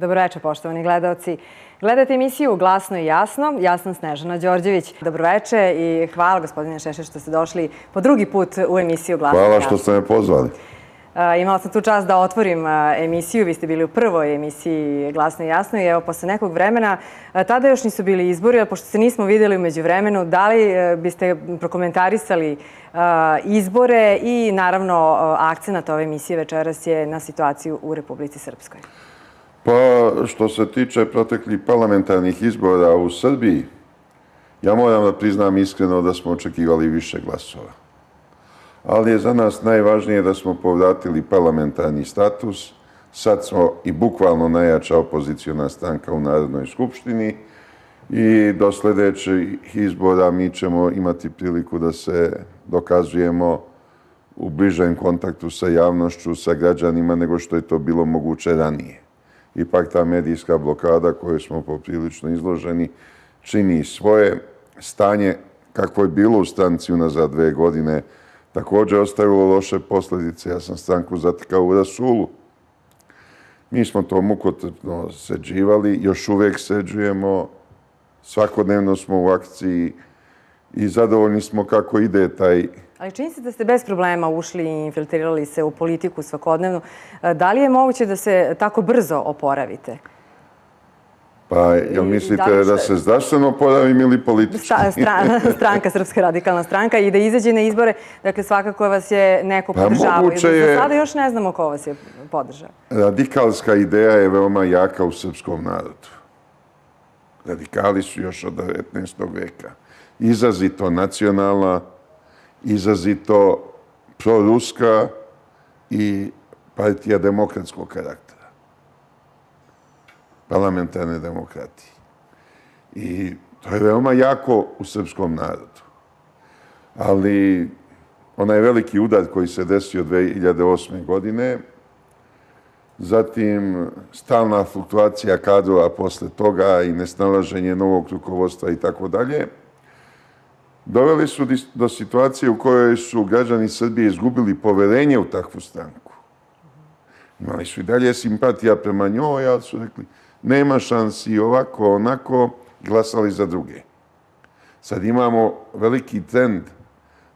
Dobroveče, poštovani gledalci. Gledate emisiju Glasno i jasno. Ja sam Snežana Đorđević. Dobroveče i hvala, gospodine Šešelj, što ste došli po drugi put u emisiju Glasno i jasno. Hvala što ste me pozvali. Imala sam tu čast da otvorim emisiju. Vi ste bili u prvoj emisiji Glasno i jasno i evo, posle nekog vremena, tada još nisu bili izbori, ali pošto se nismo videli u međuvremenu, da li biste prokomentarisali izbore i naravno akcenat ove emisije večeras je na situaciju u Republici Srpskoj? Pa, što se tiče proteklih parlamentarnih izbora u Srbiji, ja moram da priznam iskreno da smo očekivali više glasova. Ali je za nas najvažnije da smo povratili parlamentarni status. Sad smo i bukvalno najjača opoziciona stranka u Narodnoj skupštini i do sledećih izbora mi ćemo imati priliku da se dokazujemo u bližem kontaktu sa javnošću, sa građanima, nego što je to bilo moguće ranije. Ipak ta medijska blokada koju smo poprilično izloženi čini svoje. Stanje kakvo je bilo u stranci unazad 2 godine također ostavilo loše posljedice. Ja sam stranku zatekao u rasulu. Mi smo to mukotrpno sređivali, još uvijek sređujemo, svakodnevno smo u akciji i zadovoljni smo kako ide taj... Ali čini se da ste bez problema ušli i infiltrirali se u politiku svakodnevno. Da li je moguće da se tako brzo oporavite? Pa, jel mislite da se zdravstveno oporavim ili politički? Stranka, Srpska radikalna stranka, i da izađe na izbore. Dakle, svakako vas je neko podržavao. Za sada još ne znamo ko vas je podržao. Radikalska ideja je veoma jaka u srpskom narodu. Radikali su još od 19. veka. Izrazito nacionalna, izrazito proruska i partija demokratskog karaktera. Parlamentarne demokratije. I to je veoma jako u srpskom narodu. Ali onaj veliki udar koji se desio 2008. godine, zatim stalna fluktuacija kadrova posle toga i nesnalaženje novog rukovodstva i tako dalje, doveli su do situacije u kojoj su građani Srbije izgubili poverenje u takvu stranku. Imali su i dalje simpatija prema njoj, ali su rekli nema šansi, ovako, onako, glasali za druge. Sad imamo veliki trend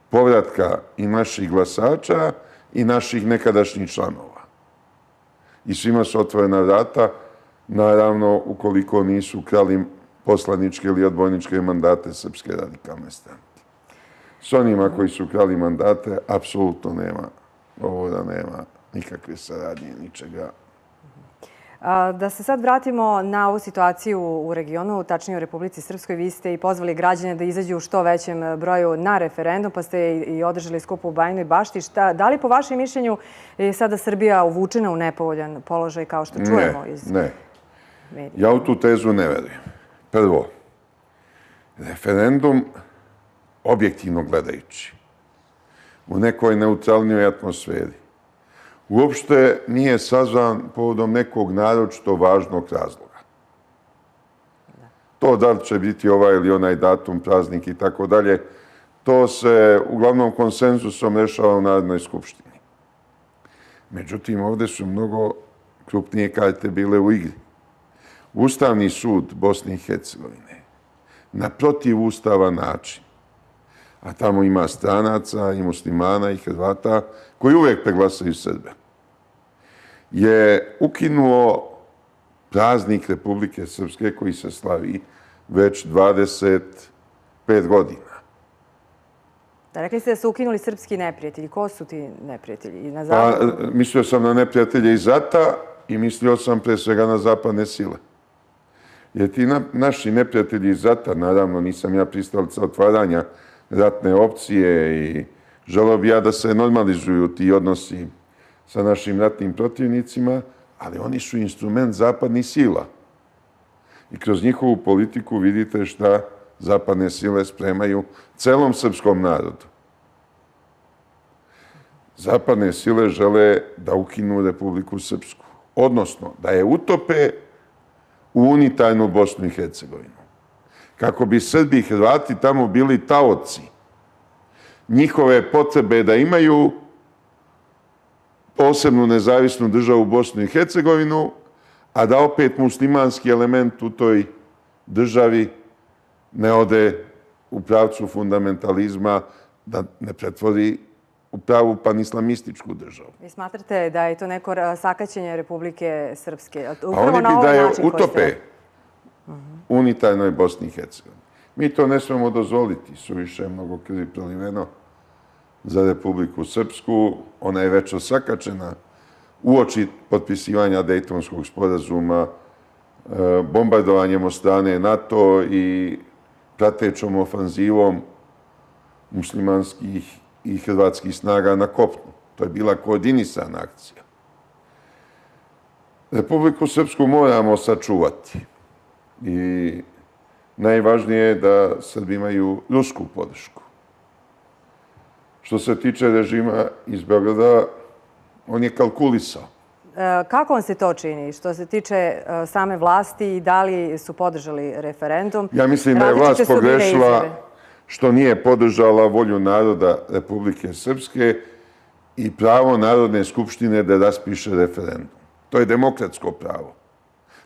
povratka i naših glasača i naših nekadašnjih članova. I svima su otvorena vrata, naravno, ukoliko nisu krali poslaničke ili odbojničke mandate Srpske radikalne stranke. S onima koji su krali mandate, apsolutno nema govora, nema nikakve saradnje, ničega. Da se sad vratimo na ovu situaciju u regionu, tačnije u Republici Srpskoj. Vi ste i pozvali građane da izađu u što većem broju na referendum, pa ste i održali skup u Bajinoj Bašti. Da li po vašem mišljenju je sada Srbija uvučena u nepovoljan položaj kao što čujemo iz medija? Ne. Ja u tu tezu ne verujem. Prvo, referendum, objektivno gledajući, u nekoj neutralnijoj atmosferi, uopšte nije sazvan povodom nekog naročito važnog razloga. To da li će biti ovaj ili onaj datum, praznik i tako dalje, to se uglavnom konsenzusom rešava u Narodnoj skupštini. Međutim, ovdje su mnogo krupnije karte bile u igri. Ustavni sud Bosne i Hercegovine na protivustavan način, a tamo ima stranaca i muslimana i Hrvata koji uvijek preglasaju Srbe, je ukinuo praznik Republike Srpske koji se slavi već 25 godina. Da, rekli ste da su ukinuli srpski neprijatelji. Ko su ti neprijatelji? Pa, mislio sam na neprijatelje iz rata i mislio sam pre svega na zapadne sile. Jer ti naši neprijatelji iz rata, naravno nisam ja pristalica otvaranja ratne opcije i želeo bi ja da se normalizuju ti odnosi sa našim ratnim protivnicima, ali oni su instrument zapadnih sila. I kroz njihovu politiku vidite šta zapadne sile spremaju celom srpskom narodu. Zapadne sile žele da ukinu Republiku Srpsku, odnosno da je utope u unitarnu Bosnu i Hercegovinu. Kako bi Srbi i Hrvati tamo bili taoci njihove potrebe da imaju posebnu nezavisnu državu Bosnu i Hercegovinu, a da opet muslimanski element u toj državi ne ode u pravcu fundamentalizma, da ne pretvori u pravu panislamističku državu. Vi smatrate da je to neko sakaćenje Republike Srpske? A oni bi da je utope unitarnoj Bosni i Hercegovini. Mi to ne smemo dozvoliti, suviše mnogo krvi proliveno za Republiku Srpsku. Ona je već osakačena uoči potpisivanja Dejtonskog sporazuma, bombardovanjem od strane NATO i pratećom ofanzivom muslimanskih i hrvatskih snaga na kopnu. To je bila koordinisana akcija. Republiku Srpsku moramo sačuvati i najvažnije je da Srbi imaju rusku podršku. Što se tiče režima iz Beograda, on je kalkulisao. Kako on se to čini? Što se tiče same vlasti i da li su podržali referendum? Ja mislim da je vlast pogrešila što nije podržala volju naroda Republike Srpske i pravo Narodne skupštine da raspiše referendum. To je demokratsko pravo.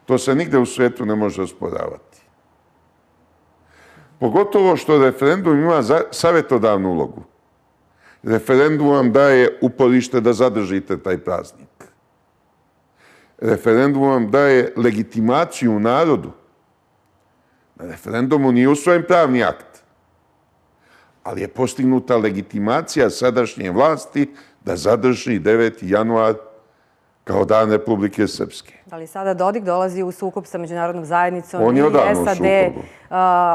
To se nigde u svijetu ne može osporavati. Pogotovo što referendum ima savjetodavnu ulogu. Referendum vam daje uporište da zadržite taj praznik. Referendum vam daje legitimaciju narodu. Na referendumu nije usvojen pravni akt, ali je postignuta legitimacija sadašnje vlasti da zadrži 9. januar kao dan Republike Srpske. Ali sada Dodik dolazi u sukob sa međunarodnom zajednicom On je odavno u SAD sukobu.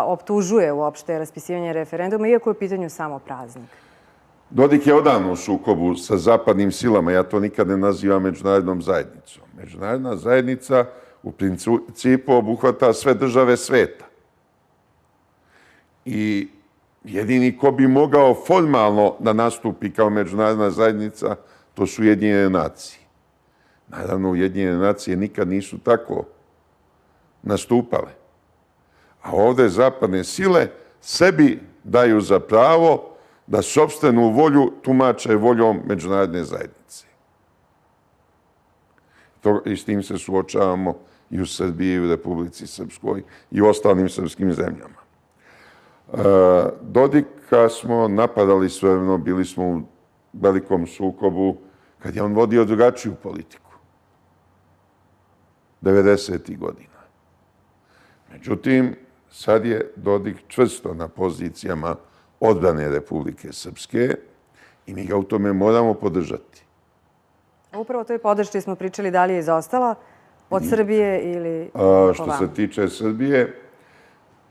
optužuje uopšte raspisivanje referenduma, iako je u pitanju samo praznik. Dodik je odavno u sukobu sa zapadnim silama. Ja to nikad ne nazivam međunarodnom zajednicom. Međunarodna zajednica u principu obuhvata sve države sveta. I jedini ko bi mogao formalno da nastupi kao međunarodna zajednica, to su Ujedinjene nacije. Naravno, Ujedinjene nacije nikad nisu tako nastupale. A ovde zapadne sile sebi daju za pravo da sopstvenu volju tumače voljom međunarodne zajednice. I s tim se suočavamo i u Srbiji, i u Republici Srpskoj, i u ostalim srpskim zemljama. Dodika smo napadali svojevremeno, bili smo u velikom sukobu kad je on vodio drugačiju politiku. 90. godina. Međutim, sad je Dodik čvrsto na pozicijama odbrane Republike Srpske i mi ga u tome moramo podržati. Upravo o toj podršci smo pričali da li je izostala od Srbije ili Što se tiče Srbije,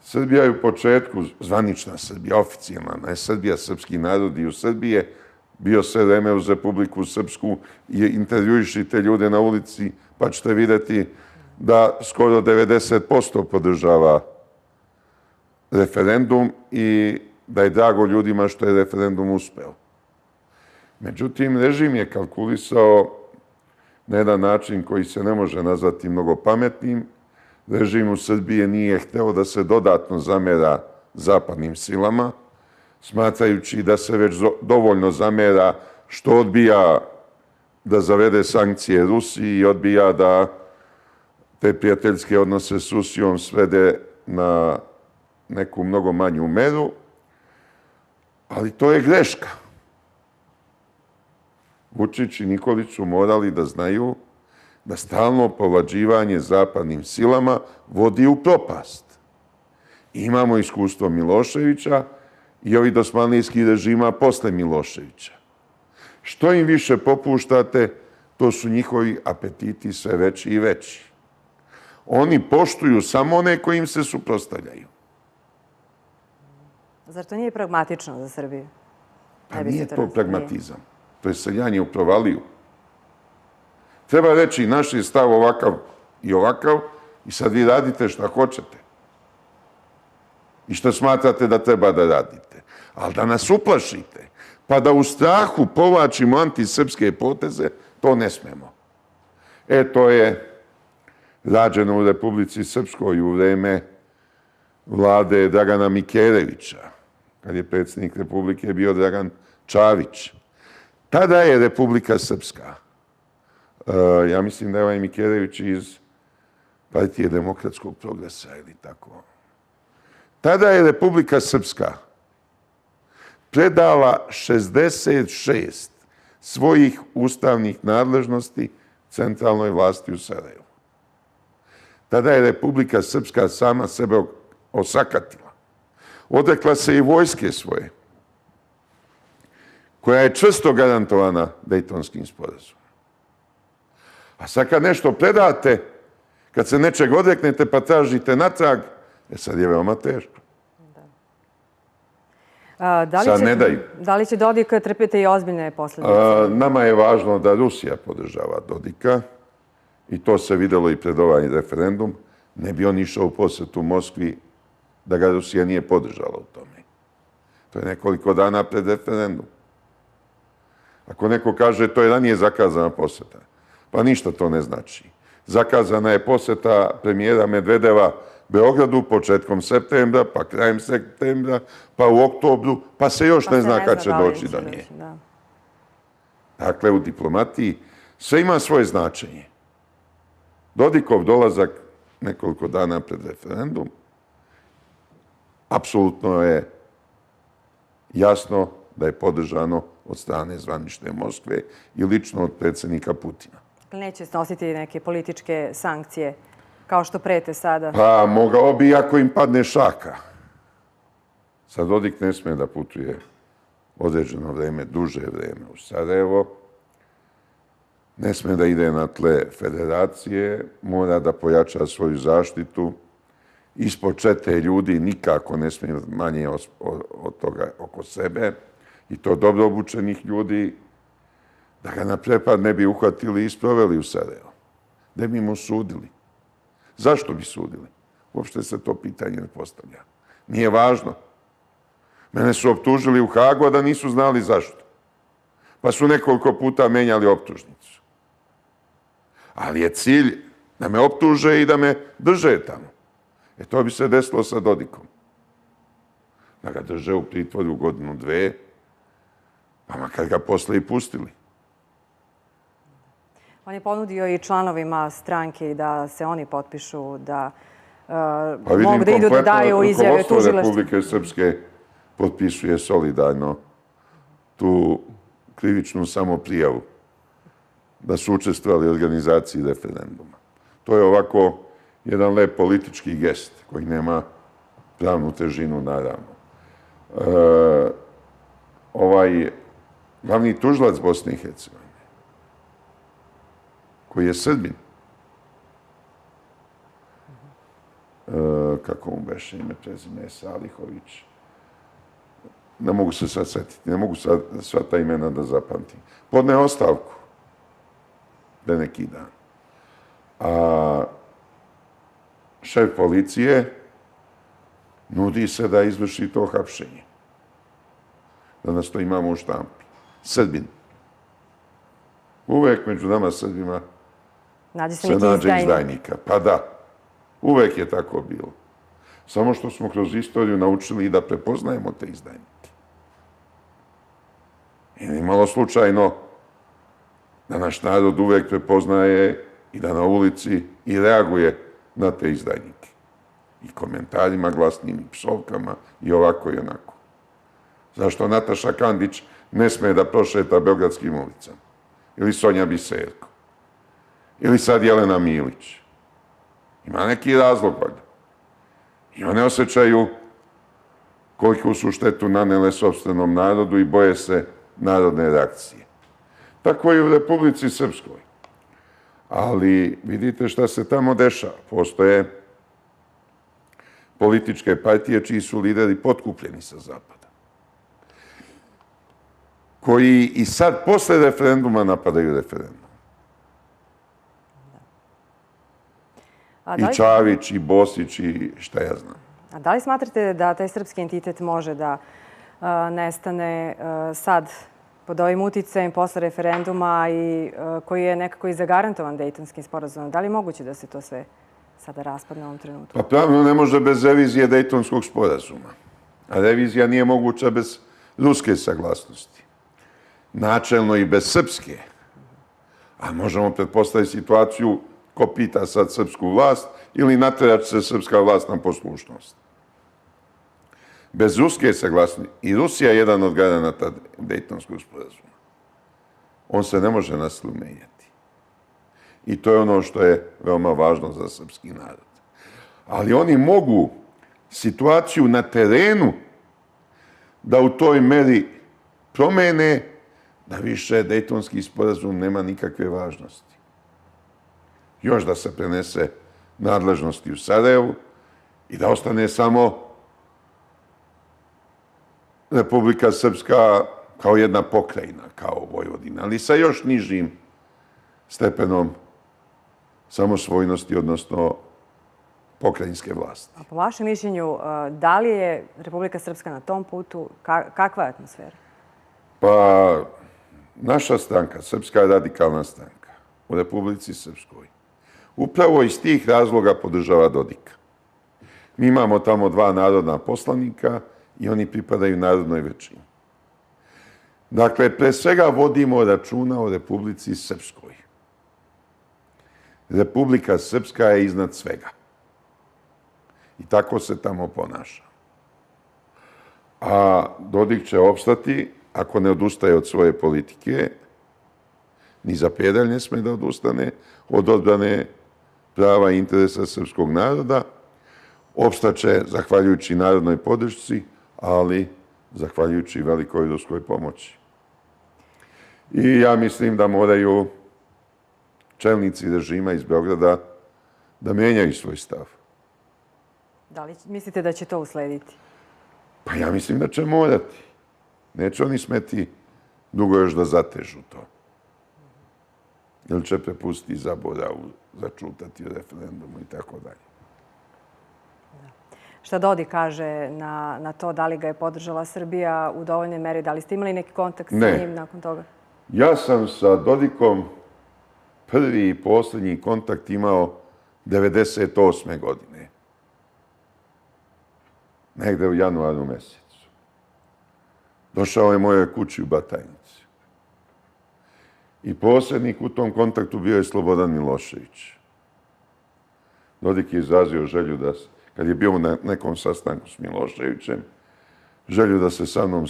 Srbija je u početku, zvanična Srbija, oficijalna, ne Srbija, srpski narod i u Srbije, bio sve vreme uz Republiku Srpsku i intervjuišite ljude na ulici, pa ćete vidjeti da skoro 90% podržava referendum i da je drago ljudima što je referendum uspeo. Međutim, režim je kalkulisao na jedan način koji se ne može nazvati mnogo pametnim. Režim u Srbiji nije hteo da se dodatno zamera zapadnim silama, smatrajući da se već dovoljno zamera što odbija da zavede sankcije Rusiji i odbija da te prijateljske odnose s Rusijom svede na neku mnogo manju meru, ali to je greška. Vučić i Nikolić su morali da znaju da stalno povlađivanje zapadnim silama vodi u propast. Imamo iskustvo Miloševića i ovih dosmanlijskih režima posle Miloševića. Što im više popuštate, to su njihovi apetiti sve veći i veći. Oni poštuju samo one koji im se suprotstavljaju. Zar to nije pragmatično za Srbiju? Pa nije to pragmatizam. To je seljanje u provaliju. Treba reći, naš je stav ovakav i ovakav i sad vi radite šta hoćete. I što smatrate da treba da radite. Ali da nas uplašite, pa da u strahu povlačimo antisrpske poteze, to ne smemo. To je rađeno u Republici Srpskoj u vreme vlade Dragana Mikerevića, kad je predsjednik Republike bio Dragan Čavić. Tada je Republika Srpska, ja mislim da je ovaj Mikerević iz Partije demokratskog progresa ili tako. Tada je Republika Srpska predala 66 svojih ustavnih nadležnosti centralnoj vlasti u Sarajevu. Tada je Republika Srpska sama sebe osakatila. Odrekla se i vojske svoje, koja je čvrsto garantovana Dejtonskim sporazumom. A sad kad nešto predate, kad se nečeg odreknete pa tražite natrag, sad je veoma teško. Sad ne daju. Da li će Dodik trpiti i ozbiljne posljedice? Nama je važno da Rusija podržava Dodika i to se videlo i pred ovaj referendum. Ne bi on išao u posjetu Moskvi da ga Rusija nije podržala u tome. To je nekoliko dana pred referendum. Ako neko kaže to je ranije zakazana posjeta, pa ništa to ne znači. Zakazana je posjeta premijera Medvedeva Beogradu početkom septembra, pa krajem septembra, pa u oktobru, pa se još ne zna kad će doći do nje. Dakle, u diplomatiji sve ima svoje značenje. Dodikov dolazak nekoliko dana pred referendum, apsolutno je jasno da je podržano od strane zvanične Moskve i lično od predsjednika Putina. Neće snositi neke političke sankcije, kao što prete sada? Pa mogao bi ako im padne šaka. Sad Dodik ne smije da putuje određeno vreme, duže vreme u Sarajevo. Ne smije da ide na tle federacije, mora da pojača svoju zaštitu. Ispod 4 ljudi nikako ne smije manje od toga oko sebe. I to dobro obučenih ljudi, da ga na prepad ne bi uhvatili i sproveli u Sarajevo. Da bi mu sudili. Zašto bi sudili? Uopšte se to pitanje ne postavlja. Nije važno. Mene su optužili u Hagu, a da nisu znali zašto. Pa su nekoliko puta menjali optužnicu. Ali je cilj da me optuže i da me drže tamo. To bi se desilo sa Dodikom. Da ga drže u pritvoru godinu, dve, pa makar ga posle i pustili. On je ponudio i članovima stranke da se oni potpišu, da mogu da idu da daju izjave tužilaštva. Rukovodstvo Republike Srpske potpisuje solidarno tu krivičnu samoprijavu da su učestvovali u organizaciji referenduma. To je ovako jedan lep politički gest koji nema pravnu težinu, naravno. Ovaj glavni tužilac Bosne i Hercegovine, koji je Srbin, kako mu beše ime, prezime, Salihović, ne mogu se sad setiti, ne mogu sad sva ta imena da zapamtim. Podne ostavku da neki dan. A šef policije nudi se da izvrši to hapšenje. Danas to imamo u štampi. Srbin. Uvek među nama Srbima se nađe izdajnika. Pa da, uvek je tako bilo. Samo što smo kroz istoriju naučili i da prepoznajemo te izdajnike. I nije malo slučajno da naš narod uvek prepoznaje i da na ulici i reaguje na te izdajnike. I komentarima glasnim, i psovkama, i ovako i onako. Zašto Nataša Kandić ne sme da prošeta beogradskim ulicama? Ili Sonja Biserko? Ili sad Jelena Milić? Ima neki razlog, valjda. I one osjećaju koliko su štetu nanele sopstvenom narodu i boje se narodne reakcije. Tako i u Republici Srpskoj. Ali vidite šta se tamo dešava. Postoje političke partije čiji su lideri potkupljeni sa zapada. Koji i sad posle referenduma napadaju referendum. I Čavić, i Bosić, i šta ja znam. A da li smatrate da taj srpski entitet može da nestane sad pod ovim uticajem posle referenduma i koji je nekako i zagarantovan Dejtonskim sporazumom? Da li je moguće da se to sve sada raspadne u ovom trenutku? Pa pravno ne može bez revizije Dejtonskog sporazuma. A revizija nije moguća bez ruske saglasnosti. Načelno i bez srpske. A možemo pretpostaviti situaciju ko pita sad srpsku vlast, ili natjerat se srpska vlast na poslušnost. Bez ruske saglasnosti, i Rusija je jedan od garanata Dejtonskog sporazuma, on se ne može na silu menjati. I to je ono što je veoma važno za srpski narod. Ali oni mogu situaciju na terenu da u toj meri promene da više Dejtonski sporazum nema nikakve važnosti. Još da se prenese nadležnosti u Sarajevu i da ostane samo Republika Srpska kao jedna pokrajina, kao Vojvodina, ali sa još nižim stepenom samosvojnosti, odnosno pokrajinske vlasti. A po vašem mišljenju, da li je Republika Srpska na tom putu? Kakva je atmosfera? Pa, naša stranka, Srpska radikalna stranka u Republici Srpskoj, upravo iz tih razloga podržava Dodika. Mi imamo tamo 2 narodna poslanika i oni pripadaju narodnoj većini. Dakle, pre svega vodimo računa o Republici Srpskoj. Republika Srpska je iznad svega. I tako se tamo ponaša. A Dodik će opstati ako ne odustaje od svoje politike, ni za pedalj ne sme da odustane od odbrane prava i interesa srpskog naroda, opstaće zahvaljujući narodnoj podršci, ali zahvaljujući velikoj ruskoj pomoći. I ja mislim da moraju čelnici režima iz Beograda da menjaju svoj stav. Da li mislite da će to uslediti? Pa ja mislim da će morati. Neće oni smeti dugo još da zatežu to. Ili će prepustiti zaboravu, začutati u referendumu i tako dalje. Šta Dodik kaže na to, da li ga je podržala Srbija u dovoljnoj meri? Da li ste imali neki kontakt sa njim nakon toga? Ja sam sa Dodikom prvi i posljednji kontakt imao 1998. godine. Negde u januaru mesecu. Došao je mojoj kući u Batajnici. I posljednik u tom kontaktu bio je Slobodan Milošević. Dodik je izrazio želju da, kad je bio na nekom sastanku s Miloševićem, želju da se sa mnom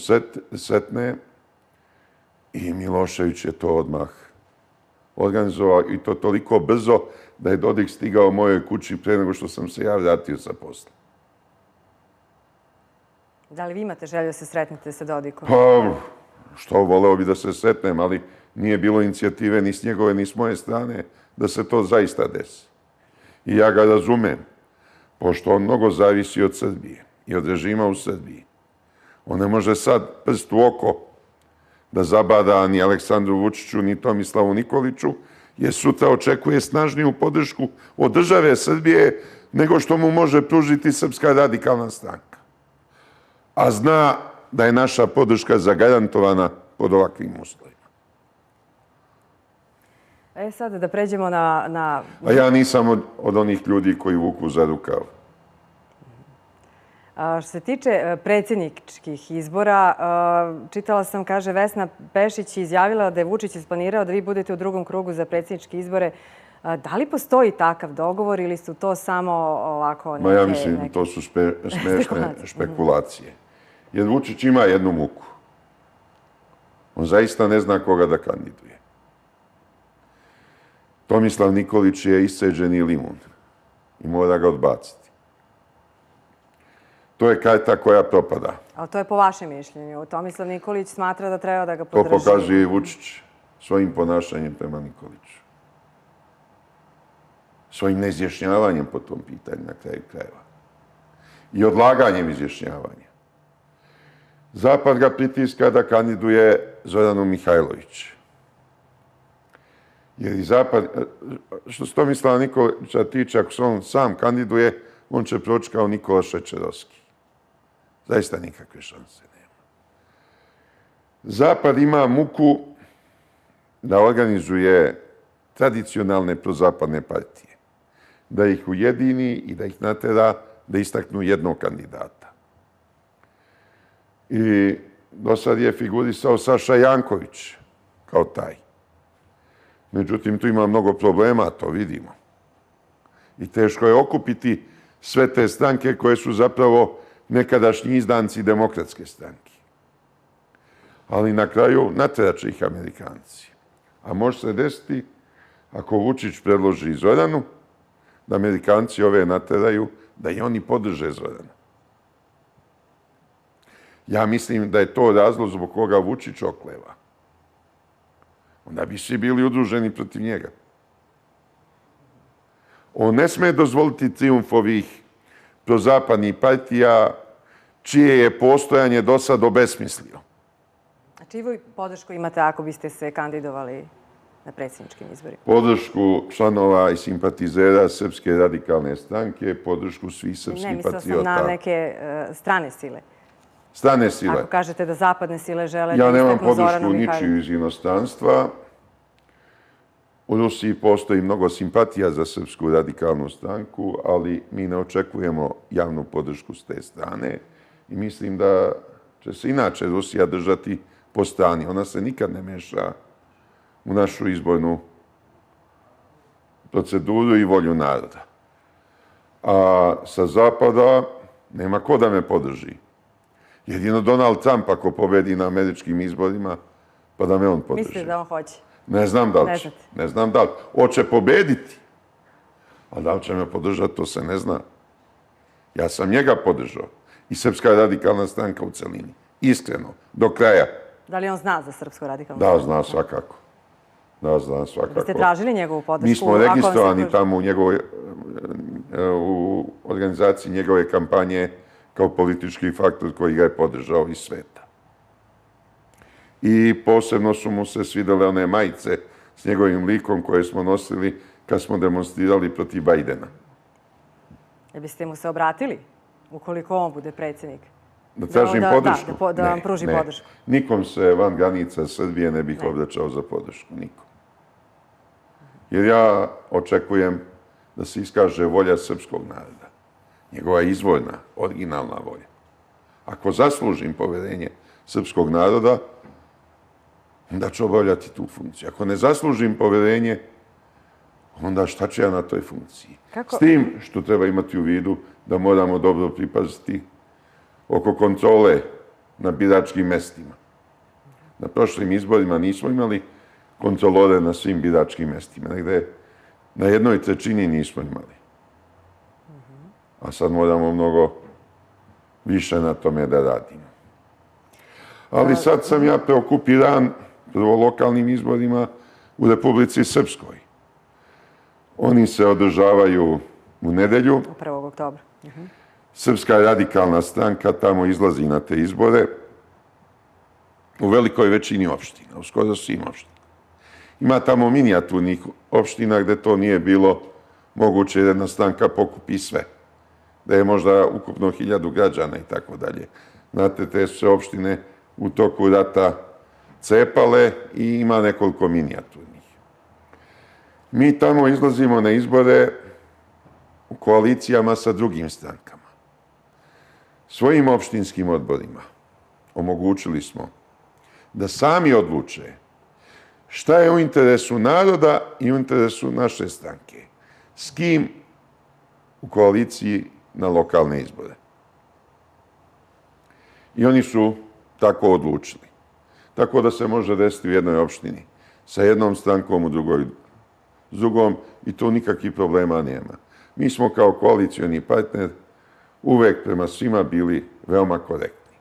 setne i Milošević je to odmah organizovao i to toliko brzo da je Dodik stigao mojoj kući pre nego što sam se ja vratio sa posla. Da li vi imate želju da se sretnete sa Dodikom? Pa, što voleo bi da se sretnem, ali nije bilo inicijative ni s njegove, ni s moje strane da se to zaista desi. I ja ga razumem, pošto on mnogo zavisi od Srbije i od režima u Srbiji. On ne može sad prst u oko da zabada ni Aleksandru Vučiću, ni Tomislavu Nikoliću, jer sutra očekuje snažniju podršku od države Srbije nego što mu može pružiti Srpska radikalna stranka. A zna da je naša podrška zagarantovana pod ovakvim uslovima. Sad da pređemo na... A ja nisam od onih ljudi koji vuku za rukav. Što se tiče predsjedničkih izbora, čitala sam, kaže, Vesna Pešić izjavila da je Vučić isplanirao da vi budete u drugom krugu za predsjedničke izbore. Da li postoji takav dogovor ili su to samo ovako neke... Ja mislim, to su smešne špekulacije. Jer Vučić ima jednu muku. On zaista ne zna koga da kandiduje. Tomislav Nikolić je isceđeni limun i mora ga odbaciti. To je karta koja propada. Ali to je po vašem mišljenju. Tomislav Nikolić smatra da treba da ga podrži. To pokazuje i Vučić svojim ponašanjem prema Nikoliću. Svojim neizjašnjavanjem po tom pitanju na kraju krajeva. I odlaganjem izjašnjavanja. Zapad ga pritiska da kandiduje Zoranu Mihajlović. Jer i Zapad, što se Tomislava Nikolića tiče, ako se on sam kandiduje, on će proći kao Nikola Šečerovski. Zaista nikakve šanse nema. Zapad ima muku da organizuje tradicionalne prozapadne partije. Da ih ujedini i da ih natera da istaknu jednog kandidata. I do sad je figurisao Saša Janković kao taj. Međutim, tu ima mnogo problema, to vidimo. I teško je okupiti sve te stranke koje su zapravo nekadašnji izdanci demokratske stranke. Ali na kraju nateraće ih Amerikanci. A može se desiti, ako Vučić predloži Zoranu, da Amerikanci ove nateraju da i oni podrže Zoranu. Ja mislim da je to razlog zbog koga Vučić okleva. Onda bi svi bili udruženi protiv njega. On ne sme dozvoliti trijumf ovih prozapadnih partija čije je postojanje do sad obesmislio. A čiju podršku imate ako biste se kandidovali na predsjedničkim izborima? Podršku članova i simpatizera Srpske radikalne stranke, podršku svih srpskih Ne, patriota. mislila sam na neke strane sile. Strane sile. Ako kažete da zapadne sile žele da Ja nemam istaknu Zoranu podršku Mihajlović. ničiju iz inostranstva. U Rusiji postoji mnogo simpatija za Srpsku radikalnu stranku, ali mi ne očekujemo javnu podršku s te strane i mislim da će se inače Rusija držati po strani. Ona se nikad ne meša u našu izbornu proceduru i volju naroda. A sa zapada nema ko da me podrži. Jedino Donald Trump ako pobedi na američkim izborima, pa da me on podrži. Mislite da on hoće? Ne znam da li Ne će. znate. Ne znam da li. Hoće pobediti. A da li će me podržati, to se ne zna. Ja sam njega podržao. I Srpska radikalna stranka u celini. Iskreno. Do kraja. Da li on zna za Srpsku radikalnu Da, stranku? zna svakako. Da, zna svakako. Ste tražili njegovu podršku? Mi smo ako vam se registrovani pruži? tamo u organizaciji njegove kampanje kao politički faktor koji ga je podržao iz sveta. I posebno su mu se svidele one majice s njegovim likom koje smo nosili kad smo demonstrirali protiv Bajdena. Jel biste mu se obratili ukoliko on bude predsjednik? Da tražim podršku? Da vam pruži podršku. Nikom se van granica Srbije ne bih obraćao za podršku. Nikom. Jer ja očekujem da se iskaže volja srpskog naroda. Njegova izvorna, originalna volja. Ako zaslužim poverenje srpskog naroda, onda ću obavljati tu funkciju. Ako ne zaslužim poverenje, onda šta ću ja na toj funkciji? Kako? S tim što treba imati u vidu da moramo dobro pripaziti oko kontrole na biračkim mestima. Na prošlim izborima nismo imali kontrolore na svim biračkim mestima. Negde na 1/3 nismo imali. A sad moramo mnogo više na tome da radimo. Ali sad sam ja preokupiran prvo lokalnim izborima u Republici Srpskoj. Oni se održavaju u nedelju. 1. oktobra. Srpska radikalna stranka tamo izlazi na te izbore u velikoj većini opština, u skoro svim opštinama. Ima tamo minijaturnih opština gde to nije bilo moguće jer jedna stranka pokupi sve. Da je možda ukupno 1000 građana i tako dalje. Znate, te su se opštine u toku rata cepale i ima nekoliko minijaturnih. Mi tamo izlazimo na izbore u koalicijama sa drugim strankama. Svojim opštinskim odborima omogućili smo da sami odluče šta je u interesu naroda i u interesu naše stranke. S kim u koaliciji na lokalne izbore. I oni su tako odlučili. Tako da se može desiti u jednoj opštini sa jednom strankom, u drugoj s drugom i tu nikakvih problema nema. Mi smo kao koalicioni partner uvek prema svima bili veoma korektni.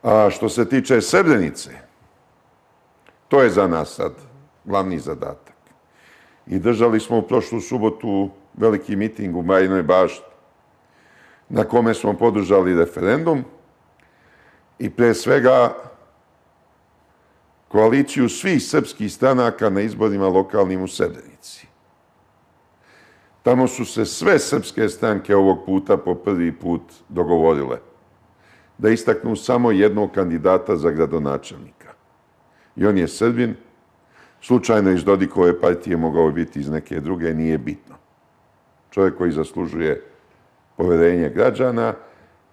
A što se tiče Srebrenice, to je za nas sad glavni zadatak. I držali smo u prošlu subotu veliki miting u Bajinoj Bašti, na kome smo podržali referendum i pre svega koaliciju svih srpskih stranaka na izborima lokalnim u Srebrenici. Tamo su se sve srpske stranke ovog puta po prvi put dogovorile da istaknu samo jednog kandidata za gradonačelnika. I on je Srbin, slučajno iz Dodikove partije, mogao biti iz neke druge, nije bitno. Čovjek koji zaslužuje poverenje građana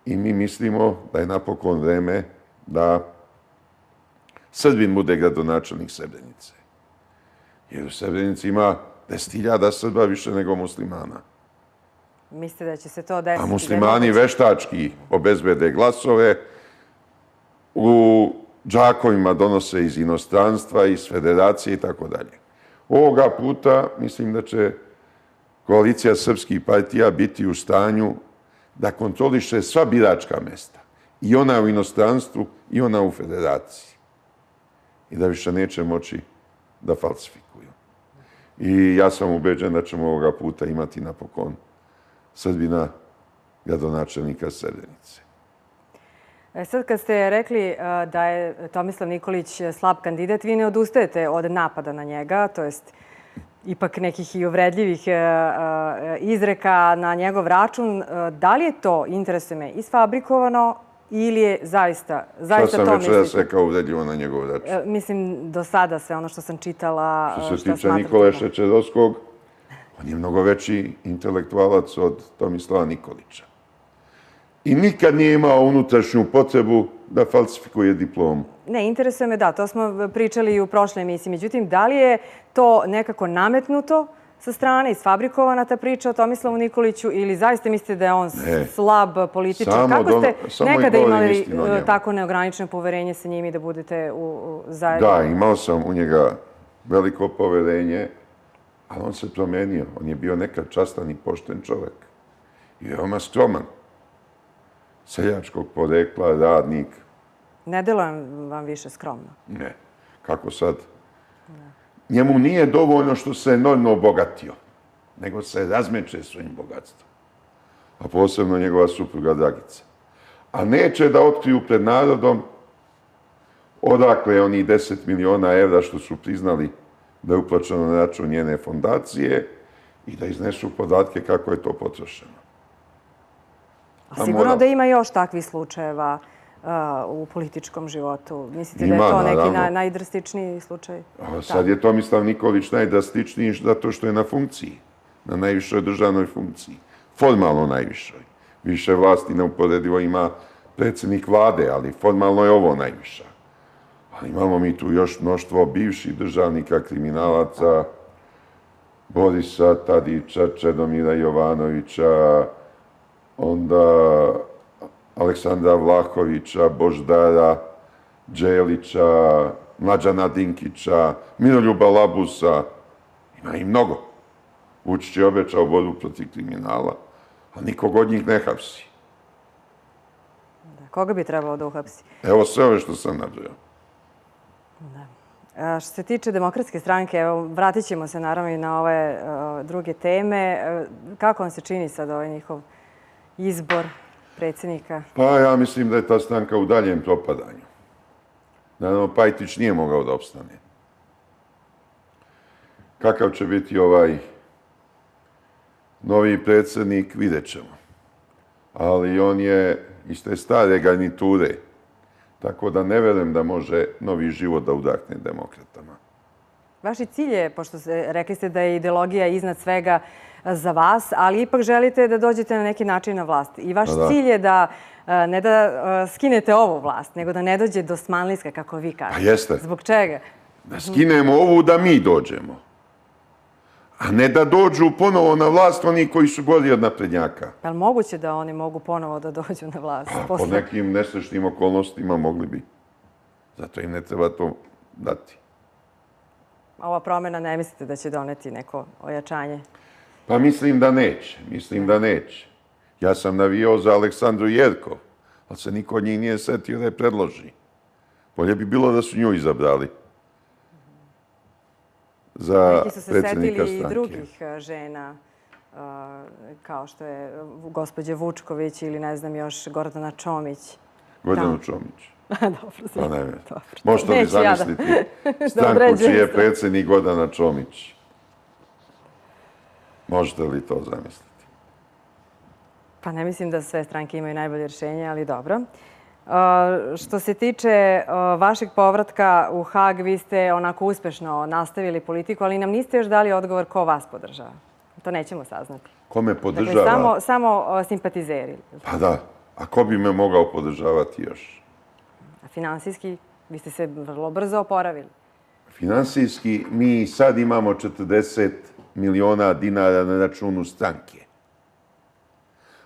i mi mislimo da je napokon vreme da Srbin bude gradonačelnik Srebrenice. Jer u Srebrenici ima 10.000 Srba više nego muslimana. Mislite da će se to desiti? A muslimani veštački obezbede glasove, u džakovima donose iz inostranstva, iz federacije i tako dalje. Ovoga puta mislim da će koalicija srpskih partija biti u stanju da kontroliše sva biračka mesta. I ona u inostranstvu i ona u federaciji. I da više neće moći da falsifikuju. I ja sam ubeđen da ćemo ovoga puta imati napokon Srbina, gradonačelnika Srebrenice. Sad kad ste rekli da je Tomislav Nikolić slab kandidat, vi ne odustajete od napada na njega, to jest ipak nekih i uvredljivih izreka na njegov račun. Da li je to, interesuje me, isfabrikovano ili je zaista to mislite? Šta sam večeras rekao uvredljivo na njegov račun? Mislim, do sada sve ono što sam čitala. Što se tiče Nikole Šečerovskog, on je mnogo veći intelektualac od Tomislava Nikolića. I nikad nije imao unutrašnju potrebu da falsifikuje diplomu. Ne, interesuje me, da, to smo pričali i u prošloj emisiji. Međutim, da li je to nekako nametnuto sa strane, isfabrikovana ta priča o Tomislavu Nikoliću ili zaista mislite da je on slab političar? Kako ste nekada imali tako neograničeno poverenje sa njim i da budete zajedno? Da, imao sam u njega veliko poverenje, ali on se promenio. On je bio nekad častan i pošten čovek. I veoma skroman. Seljačkog porekla, radnik. Ne deluje vam više skromno? Ne. Kako sad? Njemu nije dovoljno što se enormno obogatio, nego se razmeće svojim bogatstvom. A posebno njegova supruga Dragica. A neće da otkriju pred narodom odakle onih 10 miliona evra što su priznali da je uplaćeno na račun njene fondacije i da iznesu podatke kako je to potrošeno. A sigurno da ima još takvih slučajeva u političkom životu. Mislite da je to neki najdrastičniji slučaj? Sad je Tomislav Nikolić najdrastičniji zato što je na funkciji, na najvišoj državnoj funkciji. Formalno najvišoj. Više vlasti neuporedivo ima predsjednik vlade, ali formalno je ovo najviša. Ali imamo mi tu još mnoštvo bivših državnika, kriminalaca, Borisa Tadića, Čedomira Jovanovića, onda Aleksandra Vlahovića, Boždara Đelića, Mlađana Dinkića, Miroljuba Labusa. Ima i mnogo. Vučić je obećao borbu protiv kriminala, a nikog od njih ne hapsi. Koga bi trebalo da uhapsi? Evo sve ove što sam nabrojao. Što se tiče Demokratske stranke, vratit ćemo se naravno i na ove druge teme. Kako vam se čini sad ovaj njihov izbor predsjednika? Pa ja mislim da je ta stranka u daljem propadanju. Naravno, Pajtić nije mogao da opstane. Kakav će biti ovaj novi predsjednik, vidjet ćemo. Ali on je iz te stare garniture, tako da ne verujem da može novi život da udahne demokratama. Vaši cilj je, pošto rekli ste da je ideologija iznad svega za vas, ali ipak želite da dođete na neki način na vlast. I vaš cilj je da ne da skinete ovu vlast, nego da ne dođe do Smanlijska, kako vi kažete. Pa jeste. Zbog čega? Da skinemo ovu, da mi dođemo. A ne da dođu ponovo na vlast oni koji su gori od naprednjaka. Je li moguće da oni mogu ponovo da dođu na vlast? Pa, po nekim nesrećnim okolnostima mogli bi. Zato im ne treba to dati. Ova promjena ne mislite da će doneti neko ojačanje? Pa mislim da neće. Mislim da neće. Ja sam navijao za Aleksandru Jerkov, ali se niko od njih nije setio da je predloži. Bolje bi bilo da su nju izabrali za predsjednika stranke. Neki su se setili i drugih žena, kao što je gospođa Vučković ili ne znam još Gordana Čomić. Gordana Čomić. Dobro, možete li zamisliti stranku čiji je predsjednik Gordana Čomić? Možete li to zamisliti? Pa ne mislim da sve stranke imaju najbolje rješenje, ali dobro. Što se tiče vašeg povratka u Hag, vi ste onako uspešno nastavili politiku, ali nam niste još dali odgovor ko vas podržava. To nećemo saznati. Ko me podržava? Dakle, samo simpatizeri. Pa da. A ko bi me mogao podržavati još? A finansijski, vi ste se vrlo brzo oporavili. Finansijski, mi sad imamo 40 miliona dinara na računu stranke.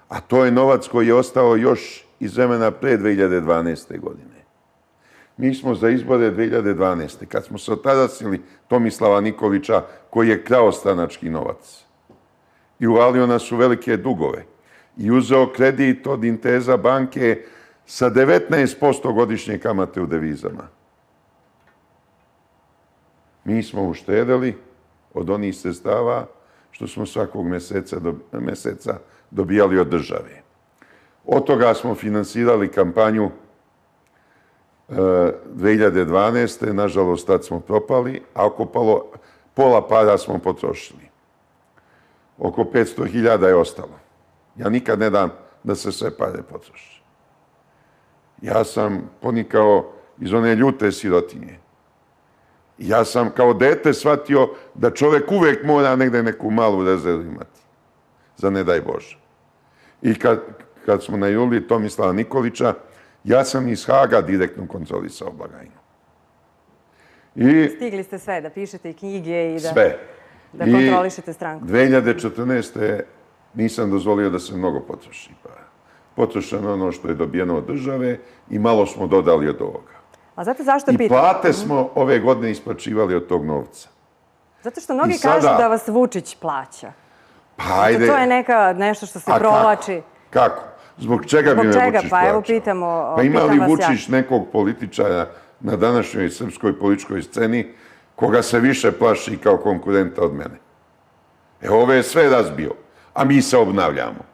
A to je novac koji je ostao još iz vremena pre 2012. godine. Mi smo za izbore 2012. kad smo se otarasili Tomislava Nikolića, koji je krao stranački novac i uvalio nas u velike dugove i uzeo kredit od Intesa banke sa 19% godišnje kamate u devizama. Mi smo uštedeli od onih sredstava što smo svakog meseca dobijali od države. Od toga smo finansirali kampanju 2012. Nažalost, tad smo propali, a oko pola para smo potrošili. Oko 500.000 je ostalo. Ja nikad ne dam da se sve pare potroše. Ja sam ponikao iz one ljute sirotinje. Ja sam kao dete shvatio da čovek uvek mora negde neku malu rezervu imati. Za ne daj Bože. I kad smo najurili Tomislava Nikolića, ja sam iz Haga direktno kontrolisao blagajnu. Stigli ste sve, da pišete i knjige i da I kontrolišete stranku. 2014. nisam dozvolio da se mnogo potroši. Potrošeno ono što je dobijeno od države i malo smo dodali od ovoga. A znate zašto I pitam? plate smo ove godine isplaćivali od tog novca. Zato što mnogi kažu da vas Vučić plaća. Pa ajde. To je nešto što se provlači. Kako? Zbog čega bi me Vučić plaćao? Pa evo pitamo Pa ima li vas Vučić nekog političara na današnjoj srpskoj političkoj sceni koga se više plaši kao konkurenta od mene? Evo, ove je sve razbio, a mi se obnavljamo.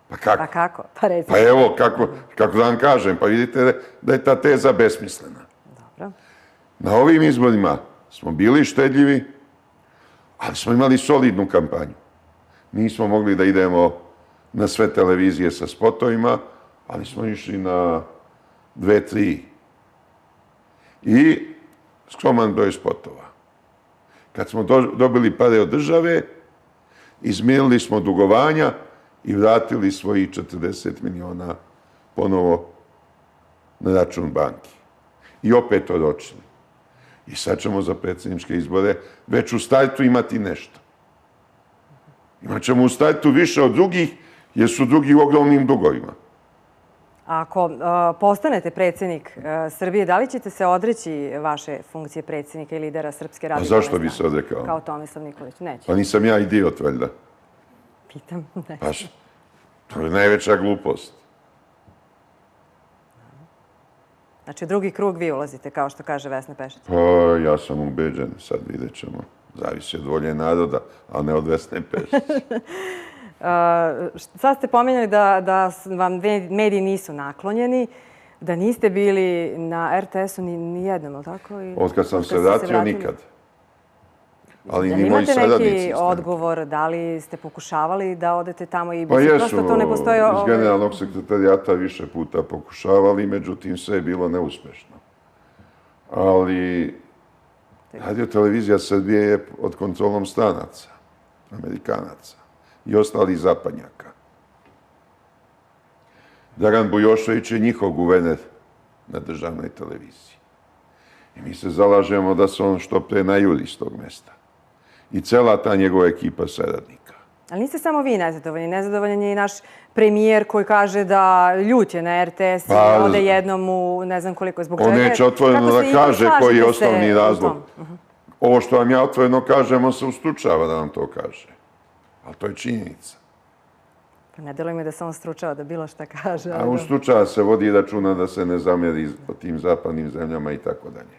Pa kako? Pa kako? Pa recimo. Pa evo, kako da vam kažem, pa vidite da je ta teza besmislena. Dobro. Na ovim izborima smo bili štedljivi, ali smo imali solidnu kampanju. Nismo mogli da idemo na sve televizije sa spotovima, ali smo išli na 2-3. I skroman broj spotova. Kad smo dobili pare od države, izmirili smo dugovanja i vratili svojih 40 miliona ponovo na račun banki. I opet oročili. I sad ćemo za predsjedničke izbore već u startu imati nešto. Imaćemo u startu više od drugih, jer su drugi u ogromnim dugovima. Ako postanete predsjednik Srbije, da li ćete se odreći vaše funkcije predsjednika i lidera Srpske radikalne stranke? A zašto bi se odrekao? Kao Tomislav Nikolić. Neće. Pa nisam ja idiot, valjda. Pitam. Pa to je najveća glupost. Znači, drugi krug vi ulazite, kao što kaže Vesna Pešić. Pa ja sam ubeđen, sad vidjet ćemo. Zavisi od volje naroda, a ne od Vesne Pešić. Sad ste pomenuli da vam mediji nisu naklonjeni, da niste bili na RTS-u ni jednom, ali tako? Od kad se vratio, nikad. Ali ni moji saradnici. Imate neki odgovor, da li ste pokušavali da odete tamo i pa jesu, prosto to ne postoji... iz generalnog sekretarijata više puta pokušavali, međutim sve je bilo neuspešno. Ali Radio-televizija Srbije je pod kontrolom stranaca, Amerikanaca i ostalih zapadnjaka. Dragan Bujošević je njihov guverner na državnoj televiziji. I mi se zalažemo da se on što pre najuri iz tog mesta. I cela ta njegova ekipa saradnika. Ali niste samo vi nezadovoljni. Nezadovoljan je i naš premijer koji kaže da ljut je na RTS i ode jednom u ne znam koliko zbog čega. On neće otvoreno da kaže koji je osnovni razlog. Ovo što vam ja otvoreno kažem, on se ustručava da vam to kaže. Ali to je činjenica. Pa ne deluje mi da se on stručava da bilo šta kaže. A ustručava se, vodi računa da se ne zamjeri o tim zapadnim zemljama i tako dalje.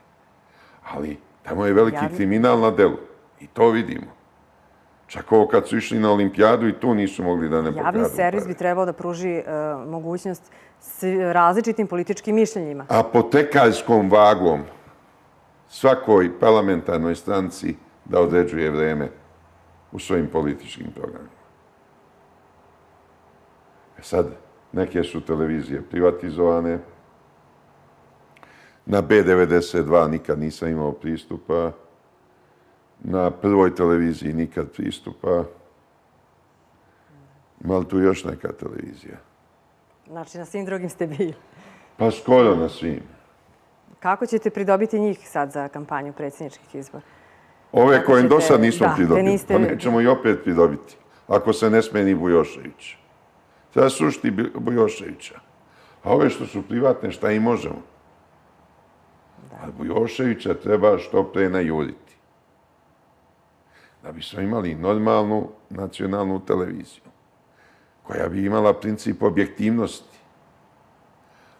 Ali tamo je veliki kriminal na delu. I to vidimo. Čak ovo kad su išli na olimpijadu i tu nisu mogli da ne pokradu. Javni servis bi trebao da pruži mogućnost s različitim političkim mišljenjima. Apotekarskom vagom svakoj parlamentarnoj stranci da određuje vreme u svojim političkim programima. Sad, neke su televizije privatizovane. Na B92 nikad nisam imao pristupa. Na prvoj televiziji nikad pristupa. Ima li tu još neka televizija? Znači, na svim drugim ste bili? Pa skoro na svim. Kako ćete pridobiti njih sad za kampanju predsjedničkih izbora? Ove koje do sad nismo pridobili, niste... pa nećemo i opet pridobiti, ako se ne smeni Bujošević. Treba sušti Bujoševića. A ove što su privatne, šta i možemo? A Bujoševića treba što pre najuriti. Da bismo imali normalnu nacionalnu televiziju, koja bi imala princip objektivnosti,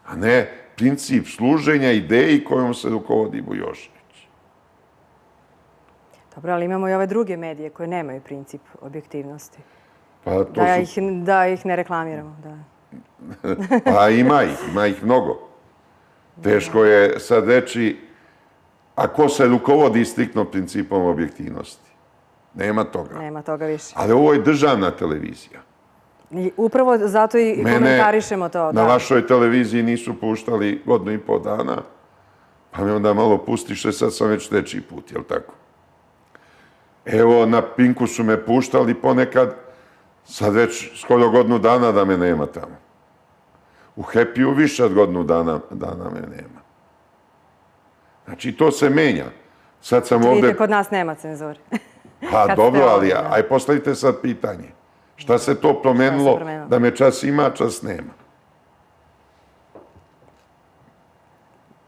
a ne princip služenja ideji kojom se rukovodi Bujošević. Dobro, ali imamo i ove druge medije koje nemaju princip objektivnosti. Pa Da ih ne reklamiramo. Da. Pa ima ih mnogo. Teško je sad reći, a ko se rukovodi striktno principom objektivnosti? Nema toga. Nema toga više. Ali ovo je državna televizija. I upravo zato i komentarišemo to. Na vašoj televiziji nisu puštali 1,5 dana, pa me onda malo pustiše, sad sam već 3. put, jel tako? Evo, na Pinku su me puštali ponekad, sad već skoro 1 dana da me nema tamo. U Happy-u više od 1 dana me nema. Znači, to se menja. Sad sam ovde... Vidite, kod nas nema cenzure. Pa dobro, ali aj postavite sad pitanje. Šta se to promenilo da me čas ima, čas nema?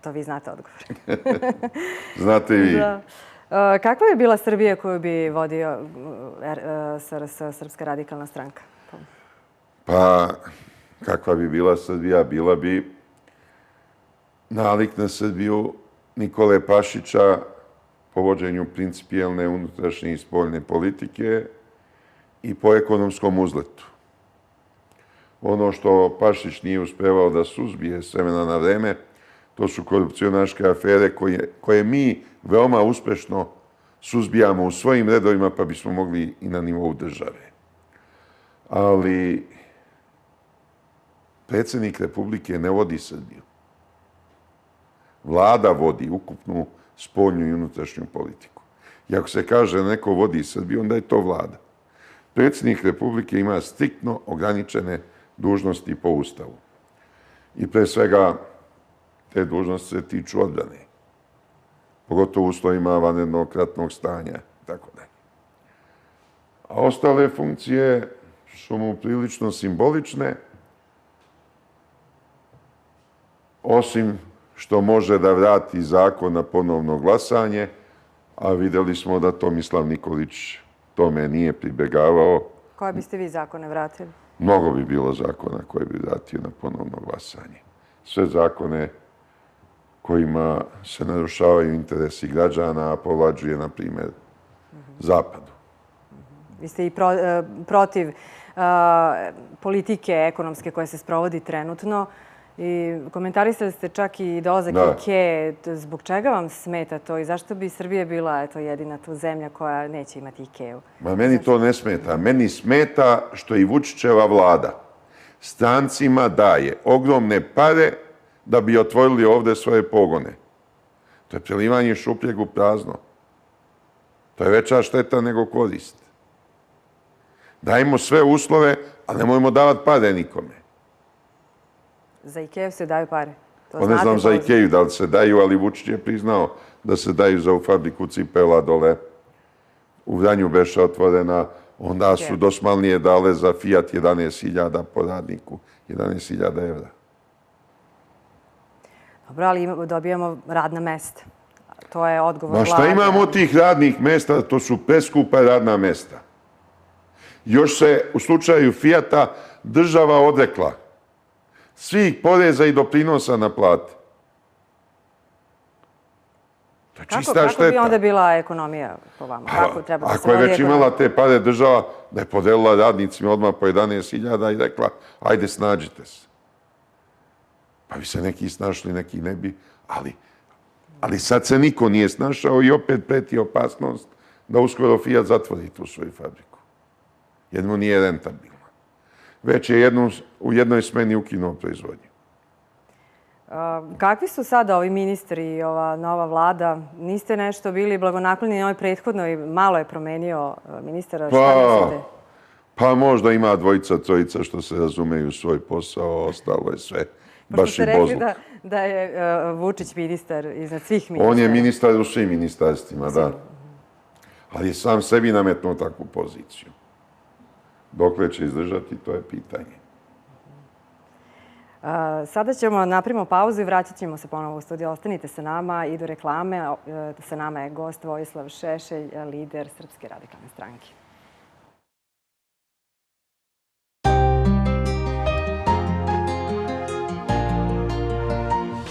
To vi znate odgovor. Znate i vi. Kakva bi bila Srbija koju bi vodio Srpska radikalna stranka? Pa, kakva bi bila Srbija? Bila bi nalik na Srbiju Nikole Pašića po vođenju principijelne unutrašnje i spoljne politike i po ekonomskom uzletu. Ono što Pašić nije uspevao da suzbije s vremena na vreme, to su korupcionaške afere koje mi veoma uspešno suzbijamo u svojim redovima, pa bismo mogli i na nivou države. Ali predsjednik Republike ne vodi Srbiju. Vlada vodi ukupnu spoljnu i unutrašnju politiku. I ako se kaže da neko vodi Srbiju, onda je to vlada. Predsjednik Republike ima striktno ograničene dužnosti po Ustavu. I pre svega te dužnosti se tiču odbrane. Pogotovo u uslovima vanrednog ratnog stanja i tako dalje. A ostale funkcije su mu prilično simbolične, osim što može da vrati zakon na ponovno glasanje, a videli smo da Tomislav Nikolić tome nije pribegavao. Koje biste vi zakone vratili? Mnogo bi bilo zakona koje bi vratio na ponovno glasanje. Sve zakone kojima se narušavaju interesi građana, a povlađuje, na primjer, Zapadu. Vi ste i protiv politike ekonomske koja se sprovodi trenutno i komentarisali ste čak i dolazak IKEA. Zbog čega vam smeta to i zašto bi Srbija bila jedina tu zemlja koja neće imati IKEA-u? Ma meni to ne smeta. Meni smeta što i Vučićeva vlada strancima daje ogromne pare da bi otvorili ovde svoje pogone. To je prelivanje šupljeg u prazno. To je veća šteta nego korist. Dajmo sve uslove, a nemojmo davati pare nikome. Za IKEA se daju pare? Pa ne znam za IKEA da li se daju, ali Vučić je priznao da se daju za u fabriku cipela dole. U Vranju beše otvorena, onda su dosmalnije dale za Fiat 11.000 po radniku, 11.000 evra. Dobro, ali dobijamo radna mesta. To je odgovor vlade. Ma šta imamo od tih radnih mesta? To su preskupa radna mesta. Još se u slučaju Fijata država odrekla svih poreza i doprinosa na plate. To je čista šteta. Kako bi onda bila ekonomija po vama? Ako je već imala te pare država, da je podelila radnicima odmah po 11.000 i rekla, ajde snađite se. Pa bi se neki snašli, neki ne bi, ali sad se niko nije snašao i opet preti opasnost da uskoro Fiat zatvori tu svoju fabriku. Jer mu nije rentabilna. Već je u jednoj smeni ukinuo proizvodnju. Kakvi su sada ovi ministri i ova nova vlada? Niste nešto bili blagonakloni ovoj prethodnoj, malo je promenio ministara. Pa možda ima 2, 3 što se razumeju svoj posao, ostalo je sve baš ste i rekli Bozluk. da je Vučić ministar iznad svih ministara. On je ministar u svim ministarstvima, da. Ali je sam sebi nametnuo takvu poziciju. Dokle će izdržati, to je pitanje. Sada ćemo napravimo pauzu i vraćat ćemo se ponovo u studiju. Ostanite sa nama, idu reklame. Sa nama je gost Vojislav Šešelj, lider Srpske radikalne stranke.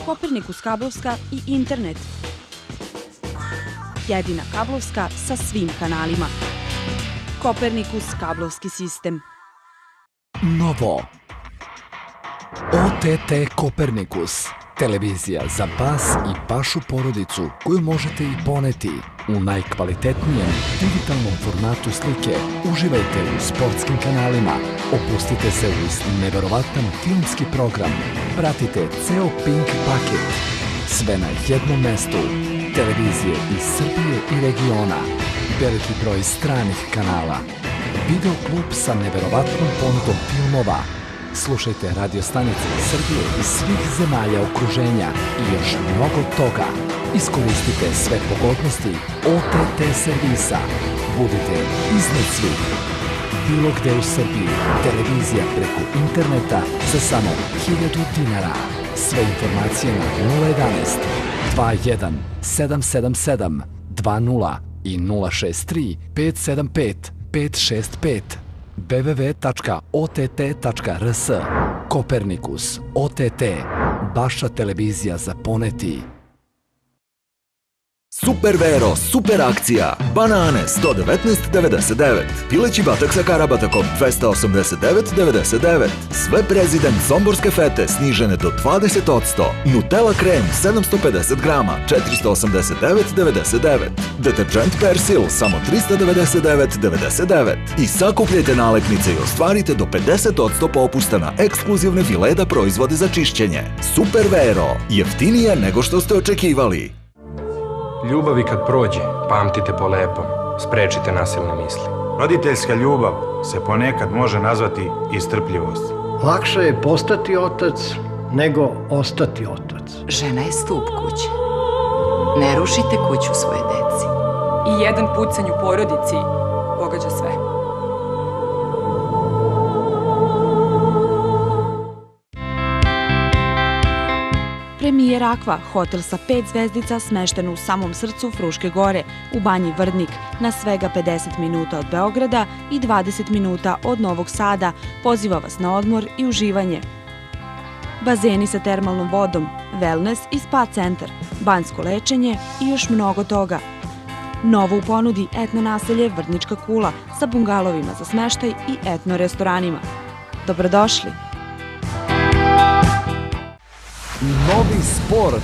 Kopernikus kablovska i internet. Jedina kablovska sa svim kanalima. Kopernikus kablovski sistem. Novo. OTT Kopernikus. Televizija za pas i pašu porodicu koju možete i poneti. U najkvalitetnijem digitalnom formatu slike uživajte u sportskim kanalima. Opustite se u neverovatan filmski program. Pratite ceo Pink paket. Sve na jednom mestu. Televizije iz Srbije i regiona. Veliki broj stranih kanala. Videoklub sa neverovatnom ponudom filmova. Slušajte radiostanice Srbije iz svih zemalja okruženja i još mnogo toga. Iskoristite sve pogodnosti OTT servisa. Budite iznad svih. Bilo gde u Srbiji, televizija preko interneta za samo 1000 dinara. Sve informacije na 011 21 777 20 i 063 575 565. www.ott.rs. Kopernikus OTT. Vaša televizija za poneti. Super Vero, super akcija. Banane 119,99. Pileći batak sa karabatakom 289,99. Sve prezident somborske fete snižene do 20%. Nutella krem 750 grama 489,99. Deterđent Persil samo 399,99. I sakupljajte nalepnice i ostvarite do 50% popusta na ekskluzivne Vileda proizvode za čišćenje. Super Vero, jeftinije nego što ste očekivali. Ljubavi kad prođe, pamtite po lepom, sprečite nasilne misli. Roditeljska ljubav se ponekad može nazvati istrpljivost. Lakše je postati otac nego ostati otac. Žena je stup kuće. Ne rušite kuću svoje deci. I jedan pucanj u porodici pogađa sve. Premijer Aqua, hotel sa 5 zvezdica smešten u samom srcu Fruške gore, u Banji Vrdnik, na svega 50 minuta od Beograda i 20 minuta od Novog Sada, poziva vas na odmor i uživanje. Bazeni sa termalnom vodom, wellness i spa centar, banjsko lečenje i još mnogo toga. Novo u ponudi etno naselje Vrdnička kula sa bungalovima za smeštaj i etno restoranima. Dobrodošli! Novi sport.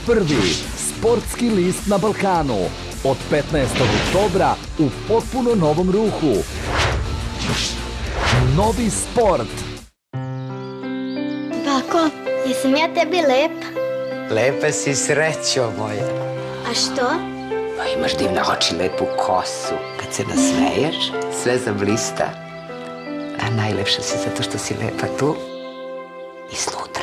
Prvi sportski list na Balkanu. Od 15. oktobra u potpuno novom ruhu. Novi sport. Bako, jesam ja tebi lepa? Lepa si, srećo moja. A što? Pa imaš divne oči, lepu kosu. Kad se nasmeješ, sve zablista. A najlepša si zato što si lepa tu i slutra.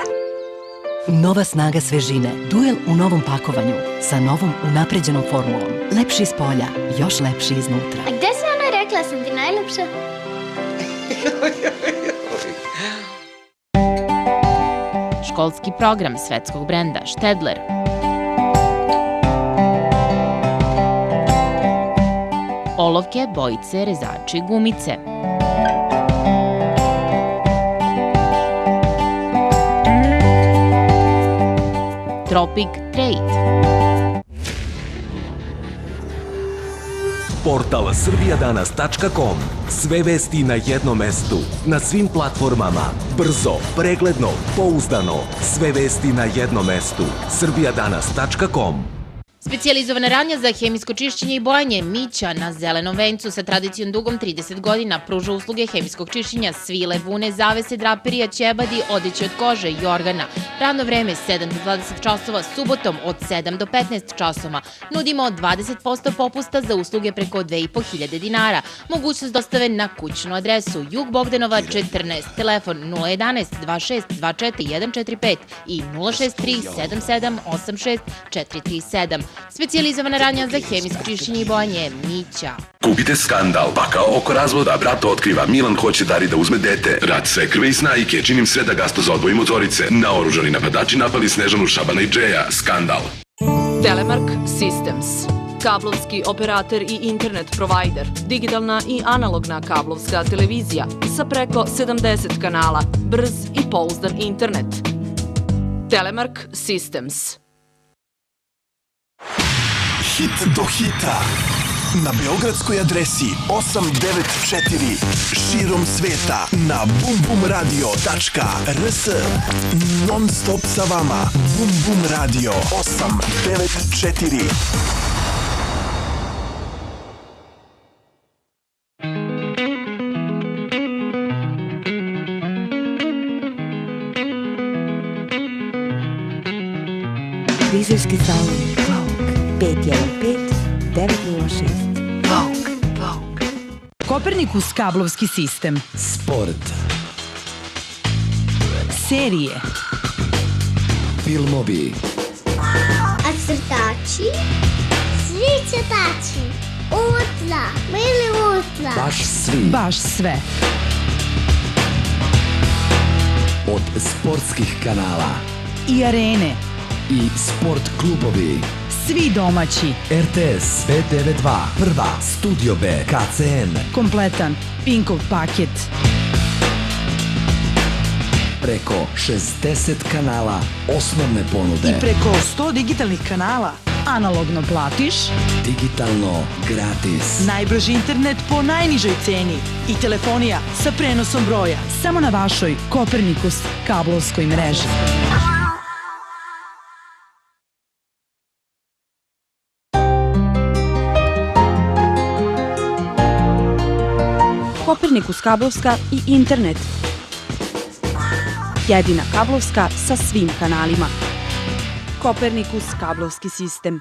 Nova snaga svežine. Duel u novom pakovanju. Sa novom unapređenom formulom. Lepši iz polja, još lepši iznutra. A gde si ona rekla sam ti najlepša? Školski program svetskog brenda Štedler. Olovke, bojice, rezači, gumice. Tropic Trade. Portal srbijadanas.com. Sve vesti na jednom mestu, na svim platformama. Brzo, pregledno, pouzdano. Sve vesti na jednom mestu. srbijadanas.com. Specijalizovana radnja za hemijsko čišćenje i bojanje Mića na Zelenom vencu sa tradicijom dugom 30 godina pruža usluge hemijskog čišćenja svile, vune, zavese, draperija, ćebadi, odeće od kože i organa. Radno vreme 7 do 20 časova, subotom od 7 do 15 časova. Nudimo 20% popusta za usluge preko 2500 dinara. Mogućnost dostave na kućnu adresu Jug Bogdanova 14, telefon 011 26 24 145 i 063 77 86 437. Specijalizovana radnja za hemijsko čišćenje i bojanje Mića. Kupite Skandal, pakao oko razvoda, brat otkriva, Milan hoće Dari da uzme dete, rat svekrve i snajke, činim sve da Gasto za odvojimo Zorice, naoružani napadači napali Snežanu, Šabana i Džeja, Skandal. Telemark Systems, kablovski operator i internet provider, digitalna i analogna kablovska televizija sa preko 70 kanala, brz i pouzdan internet. Telemark Systems. Hit do hita na beogradskoj adresi 894 širom sveta na bumbumradio.rs. Non stop sa vama. Bum Bum Radio 894. Frizerski salon Vogue 515 906. Vogue. Kopernikus kablovski sistem. Sport. Serije. Filmovi. A crtači? Svi crtači. Ultra. Mili ultra. Baš svi. Baš sve. Od sportskih kanala. I arene. I sport klubovi. Svi domaći. RTS, B92, Prva, Studio B, KCN. Kompletan Pinkov paket. Preko 60 kanala osnovne ponude. I preko 100 digitalnih kanala. Analogno platiš. Digitalno gratis. Najbrži internet po najnižoj ceni. I telefonija sa prenosom broja. Samo na vašoj Kopernikus kablovskoj mreži. Kopernikus kablovska i internet. Jedina kablovska sa svim kanalima. Kopernikus kablovski sistem.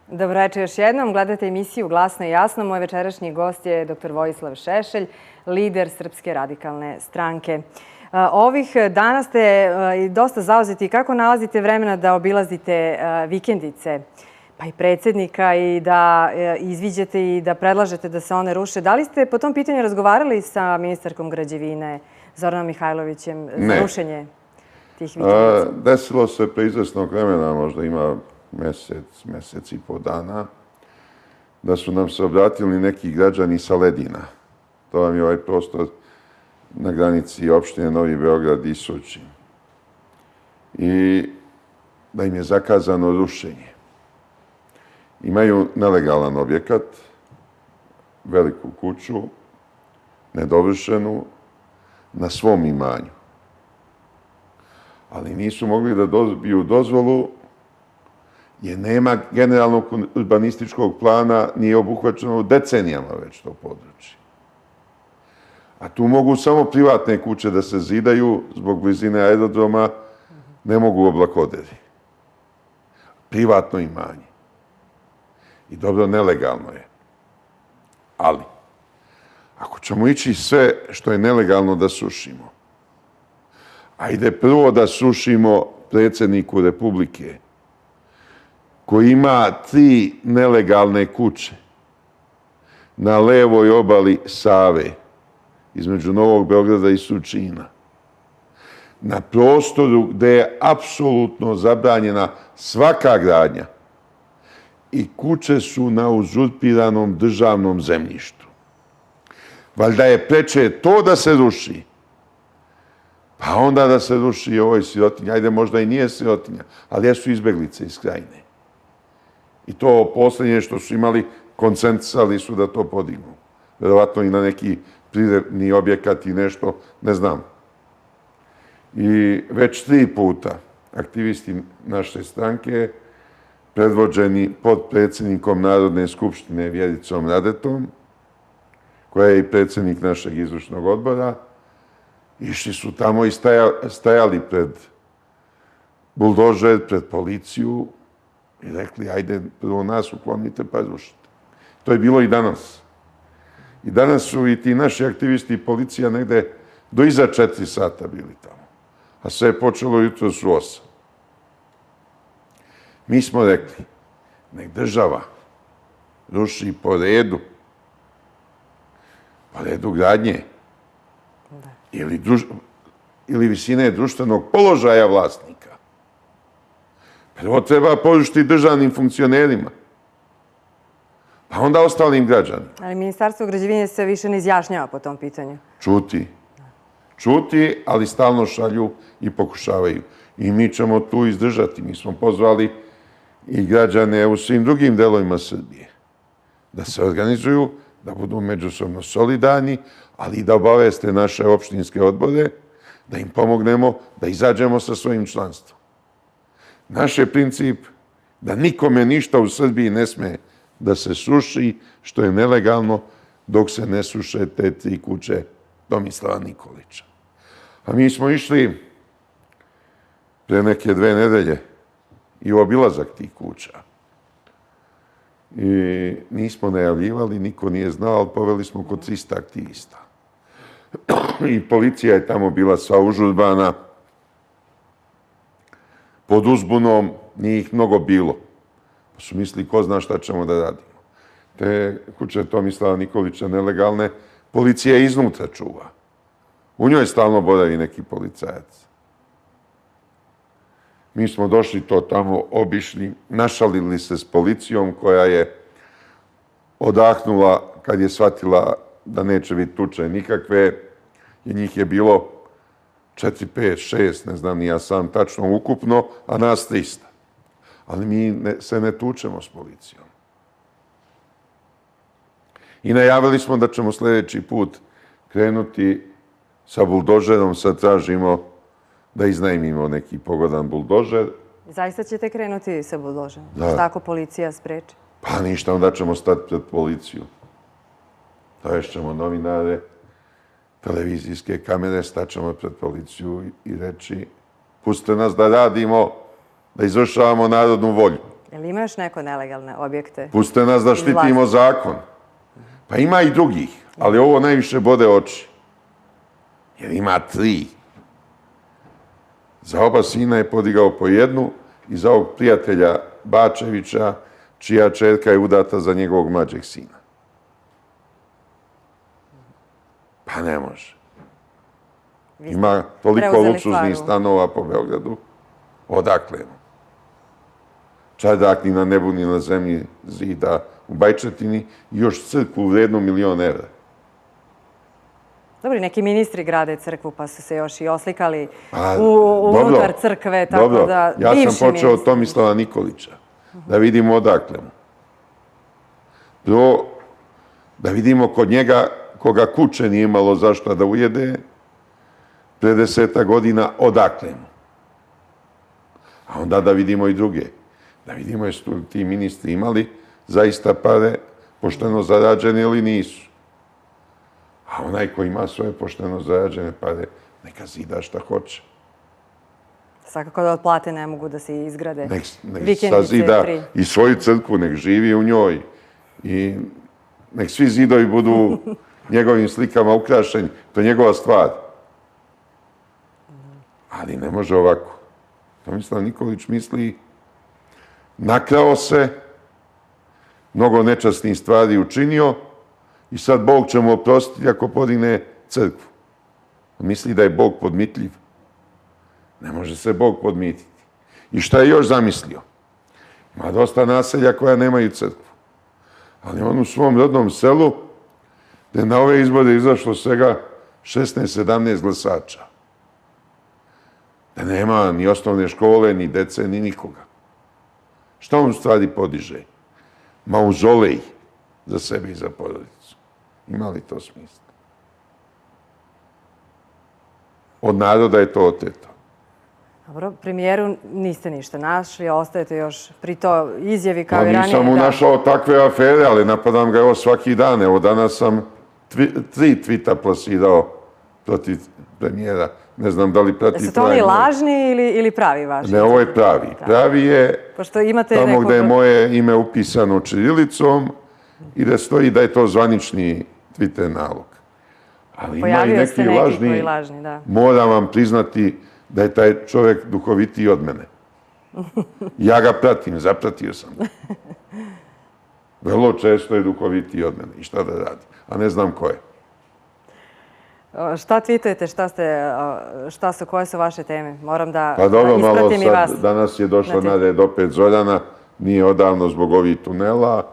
Dobro večer još jednom. Gledate emisiju Glasno i jasno. Moj večerašnji gost je dr. Vojislav Šešelj, lider Srpske radikalne stranke. Ovih dana ste dosta zauzeti. Kako nalazite vremena da obilazite vikendice, pa i predsjednika, i da izviđate i da predlažete da se one ruše? Da li ste po tom pitanju razgovarali sa ministarkom građevine Zoranom Mihajlovićem za rušenje tih vikendica? Desilo se pre izvesnog vremena, možda ima mesec i po dana, da su nam se obratili neki građani sa Ledina. To vam je ovaj prostor na granici opštine Novi Beograd i Surčin. I da im je zakazano rušenje. Imaju nelegalan objekat, veliku kuću, nedovršenu, na svom imanju. Ali nisu mogli da dobiju dozvolu jer nema generalnog urbanističkog plana, nije obuhvaćeno decenijama već to područje. A tu mogu samo privatne kuće da se zidaju zbog blizine aerodroma, ne mogu oblakoderi. Privatno imanje. I dobro, nelegalno je. Ali, ako ćemo ići sve što je nelegalno da sušimo, ajde prvo da sušimo predsjedniku Republike, koji ima 3 nelegalne kuće na levoj obali Save, između Novog Beograda i Surčina, na prostoru gde je apsolutno zabranjena svaka gradnja i kuće su na uzurpiranom državnom zemljištu. Valjda je preče to da se ruši, pa onda da se ruši i ovoj sirotinji. Ajde, možda i nije sirotinja, ali jesu izbeglice iz Krajine. I to poslednje što su imali, koncentrisali su da to podignu. Verovatno i na neki prirevni objekat i nešto, ne znam. I već 3 puta aktivisti naše stranke, predvođeni podpredsjednikom Narodne skupštine Vjericom Radetom, koja je i predsjednik našeg izvršnog odbora, išli su tamo i stajali pred buldožer, pred policiju i rekli, ajde, prvo nas uklonite pa rušite. To je bilo i danas. I danas su i ti naši aktivisti i policija negde do iza 4 sata bili tamo. A sve je počelo jutro su 8. Mi smo rekli, nek država ruši po redu gradnje ili visine društvenog položaja vlasnika. Prvo treba porušiti državnim funkcionerima, pa onda ostalim građanima. Ali Ministarstvo građevine se više ne izjašnjava po tom pitanju. Čuti, ali stalno šalju i pokušavaju. I mi ćemo tu izdržati. Mi smo pozvali i građane u svim drugim delovima Srbije da se organizuju, da budu međusobno solidarni, ali i da obaveste naše opštinske odbore, da im pomognemo da izađemo sa svojim članstvom. Naš je princip da nikome ništa u Srbiji ne sme da se sruši, što je nelegalno, dok se ne sruše te 3 kuće Tomislava Nikolića. A mi smo išli pre neke 2 nedelje i u obilazak tih kuća. I nismo najavljivali, niko nije znao, ali poveli smo kod 300 aktivista. I policija je tamo bila sva užurbana, pod uzbunom, nije ih mnogo bilo. Pa su mislili, ko zna šta ćemo da radimo. Te kuće Tomislava Nikolića nelegalne, policija iznutra čuva. U njoj stalno boravi neki policajac. Mi smo došli to tamo, obišli, našalili se s policijom koja je odahnula kad je shvatila da neće biti tuče nikakve, jer njih je bilo 4, 5, 6, ne znam ni ja sam tačno ukupno, a nas 300. Ali mi se ne tučemo s policijom. I najavili smo da ćemo sljedeći put krenuti sa buldožerom, sad tražimo da iznajmimo neki pogodan buldožer. Zaista ćete krenuti sa buldožerom? Da. Šta ako policija spreči? Pa ništa, onda ćemo stati pred policiju. Dovešćemo novinare, televizijske kamere, staćemo pred policiju i reći pustite nas da radimo, da izvršavamo narodnu volju. Jel ima još neko nelegalne objekte? Pustite nas da štitimo zakon. Pa ima i drugih, ali ovo najviše bode oči. Jer ima 3. Za oba sina je podigao po 1 i za ovog prijatelja Bačevića, čija čerka je udata za njegovog mlađeg sina. Pa ne može. Ima toliko luksuznih stanova po Beogradu. Odakle? Čardak ni na nebu, ni na zemlji zida u Bajčetini i još crkvu vrednu 1.000.000 evra. Dobro, neki ministri grade crkvu pa su se još i oslikali unutar crkve, tako da bivši ministri. Ja sam počeo od Tomislava Nikolića, da vidimo odakle mu. Prvo, da vidimo kod njega, koga kuće nije imalo zašto da ujede, pre 10 godina odakle mu. A onda da vidimo i druge. Da vidimo jesu ti ministri imali zaista pare pošteno zarađene ili nisu. A onaj ko ima svoje pošteno zarađene pare, neka zida šta hoće. Svakako da od plate ne mogu da se izgrade nek sazida i svoju crkvu, nek živi u njoj. I nek svi zidovi budu njegovim slikama ukrašeni. To je njegova stvar. Ali ne može ovako. Tomislav Nikolić misli, nakrao se, mnogo nečasnih stvari učinio i sad Bog će mu oprostiti ako podigne crkvu. Misli da je Bog podmitljiv. Ne može se Bog podmititi. I šta je još zamislio? Ima dosta naselja koja nemaju crkvu. Ali on u svom rodnom selu, gde na ove izbore izašlo svega 16-17 glasača. Da nema ni osnovne škole, ni dece, ni nikoga. Šta on u stvari podiže? Mauzolej za sebe i za porodicu. Ima li to smisla? Od naroda je to oteto. Dobro, premijeru niste ništa našli, ostajete još pri to izjavi kao i ranije. Nisam mu našao takve afere, ali napadam ga evo svaki dan. Evo danas sam 3 tvita plasirao protiv premijera. Ne znam da li prati... Su to oni lažni ili pravi vaši? Ne, ovo je pravi. Pravi je tamo gde je moje ime upisano čirilicom i da stoji da je to zvanični Twitter nalog. Ali ima i neki lažni. Moram vam priznati da je taj čovjek duhovitiji od mene. Ja ga pratim, zapratio sam ga. Vrlo često je duhovitiji od mene. I šta da radi? A ne znam ko je. Šta tweetujete, koje su vaše teme? Moram da pa dobro, ispratim i vas. Danas je došla na red opet Zorana, nije odavno zbog ovih tunela.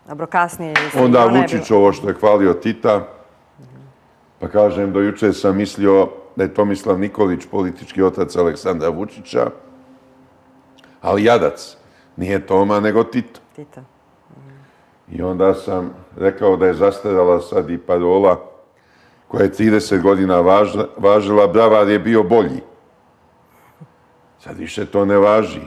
Dobro, kasnije. Onda Vučić ovo što je hvalio Tita, pa kažem, do juče sam mislio da je Tomislav Nikolić politički otac Aleksandra Vučića, ali jadac, nije Toma, nego Tito. Tito. I onda sam rekao da je zastarala sad i parola koja je 30 godina važila, bravar je bio bolji. Sad više to ne važi.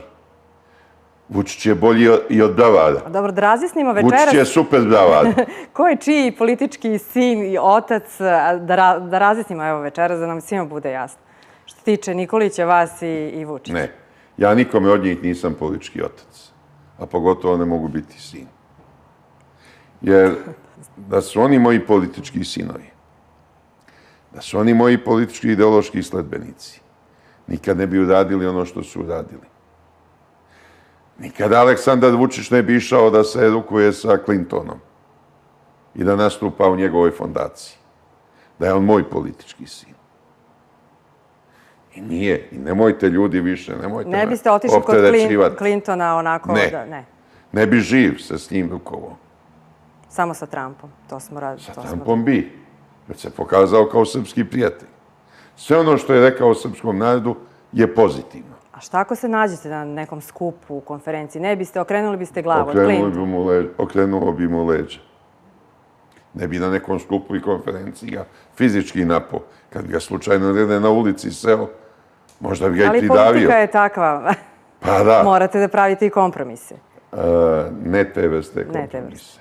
Vučić je bolji i od bravara. Dobro, da razjasnimo večeras... Vučić je super bravar. Ko je čiji politički sin i otac, da razjasnimo evo večeras, da nam svima bude jasno. Što se tiče Nikolića, vas i Vučića. Ne, ja nikome od njih nisam politički otac. A pogotovo ne mogu biti sin. Jer da su oni moji politički sinovi, da su oni moji politički ideološki sledbenici, nikad ne bi uradili ono što su uradili. Nikada Aleksandar Vučić ne bi išao da se rukuje sa Clintonom i da nastupa u njegovoj fondaciji. Da je on moj politički sin. I nije. I nemojte ljudi više, nemojte me opterećivati. Ne biste otišli kod Clintona onako... Ne. Ne bi živ se s njim rukovao. Samo sa Trumpom. To smo radili. Sa Trumpom bi. Već se pokazao kao srpski prijatelj. Sve ono što je rekao o srpskom narodu je pozitivno. A šta ako se nađete na nekom skupu, konferenciji? Ne biste, okrenuli biste glavu od Clintona? Okrenuo bi mu leđa. Ne bi na nekom skupu i konferenciji ga fizički napao. Kad bi ga slučajno na ulici seo, možda bi ga i pridavio. Ali politika je takva. Pa da. Morate da pravite i kompromise. Ne te vrste kompromise.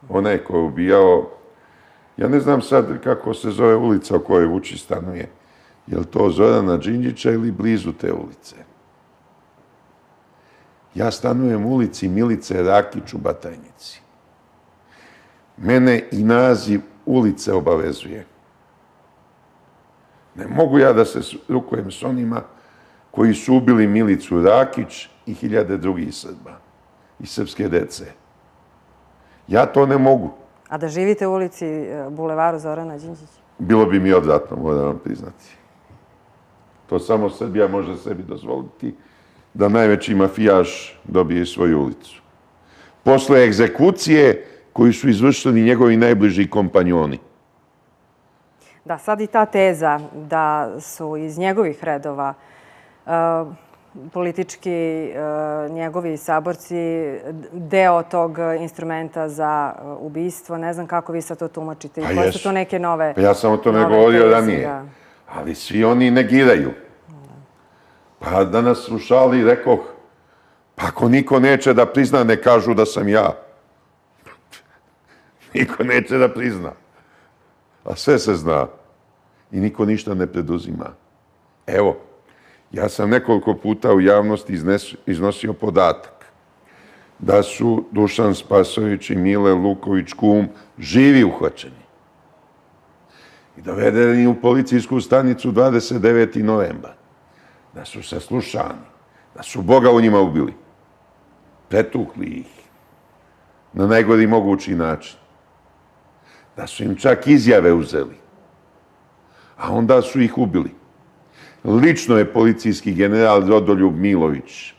Onaj ko je ubijao, ja ne znam sad kako se zove ulica u kojoj Vučić stanuje. Je li to Zorana Đinđića ili blizu te ulice? Ja stanujem u ulici Milice Rakić u Batajnici. Mene i naziv ulice obavezuje. Ne mogu ja da se rukujem s onima koji su ubili Milicu Rakić i 1000 drugih Srba i srpske dece. Ja to ne mogu. A da živite u ulici Bulevaru Zorana Đinđića? Bilo bi mi odvratno, moram vam priznati. To samo Srbija može sebi dozvoliti da najveći mafijaš dobije svoju ulicu. Posle egzekucije koju su izvršili njegovi najbliži kompanjoni. Da, sad i ta teza da su iz njegovih redova politički njegovi saborci deo tog instrumenta za ubistvo. Ne znam kako vi sad to tumačite i koje su to neke nove... Pa ja sam o tome govorio ranije. Ali svi oni negiraju. Pa danas u šali rekoh, pa ako niko neće da prizna, ne kažu da sam ja. Niko neće da prizna. A sve se zna. I niko ništa ne preduzima. Evo, ja sam nekoliko puta u javnosti iznosio podatak da su Dušan Spasojević i Mile Luković kum živi uhvaćeni. I dovedeni u policijsku stanicu 29. novembar. Da su saslušani. Da su Boga u njima ubili. Pretukli ih. Na najgori mogući način. Da su im čak izjave uzeli. A onda su ih ubili. Lično je policijski general Rodoljub Milović,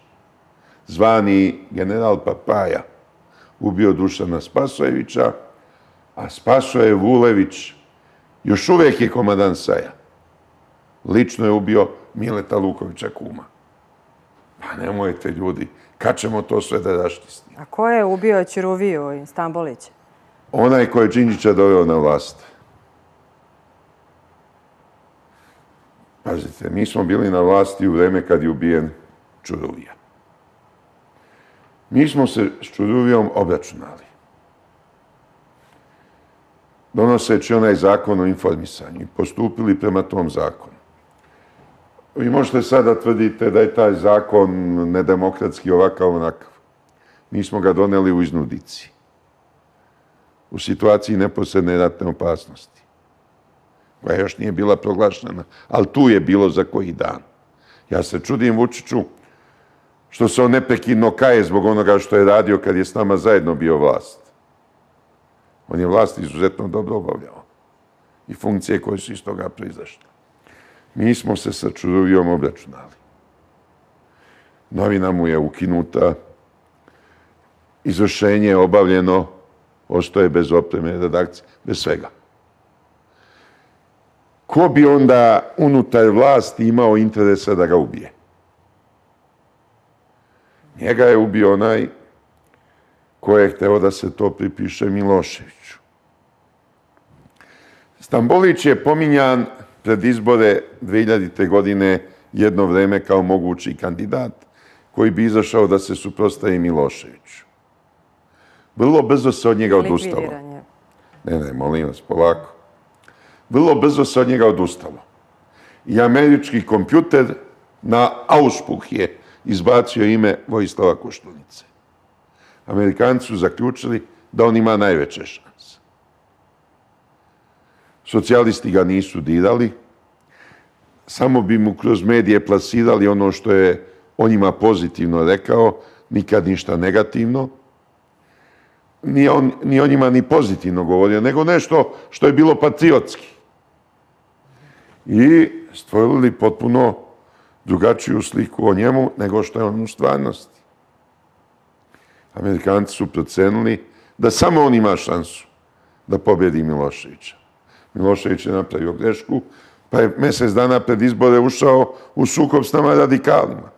zvani general Papaja, ubio Dušana Spasojevića, a Spasoje Vulević još uvek je komandant SAJ-a. Lično je ubio Mileta Lukovića kuma. Pa nemojte ljudi, kad ćemo to sve da raščistimo? A ko je ubio Ćuruviju i Stambolića? Onaj ko je Đinđića doveo na vlast. Pazite, mi smo bili na vlasti u vreme kad je ubijen Ćuruvija. Mi smo se s Ćuruvijom obračunali. Donoseći onaj zakon o informisanju i postupili prema tom zakonu. Vi možete sada tvrditi da je taj zakon nedemokratski ovakav onakav. Mi smo ga doneli u iznudici. U situaciji neposredne ratne opasnosti. Koja još nije bila proglašena, ali tu je bilo za koji dan. Ja se čudim Vučiću što se on neprekidno kaje zbog onoga što je radio kad je s nama zajedno bio vlast. On je vlast izuzetno dobro obavljao. I funkcije koje su iz toga proizašle. Mi smo se sa Ćuruvijom obračunali. Novina mu je ukinuta, izvršenje je obavljeno, ostaje bez opreme, redakcije, bez svega. Ko bi onda unutar vlasti imao interesa da ga ubije? Njega je ubio onaj ko je hteo da se to pripiše Miloševiću. Stambolić je pominjan pred izbore 2000. godine jedno vreme kao mogući kandidat koji bi izašao da se suprotstavi Miloševiću. Vrlo brzo se od njega odustalo. Ne, molim vas, polako. Vrlo brzo se od njega odustalo. I američki kompjuter na auspuh je izbacio ime Vojislava Koštunice. Amerikanci su zaključili da on ima najveće šanse. Socijalisti ga nisu dirali, samo bi mu kroz medije plasirali ono što je o njima pozitivno rekao, nikad ništa negativno. Ni o njima ni pozitivno govorio, nego nešto što je bilo patriotski. I stvorili potpuno drugačiju sliku o njemu nego što je on u stvarnosti. Amerikanci su procenili da samo on ima šansu da pobjedi Miloševića. Milošević je napravio grešku, pa je mjesec dana pred izbore ušao u sukob s nama radikalima.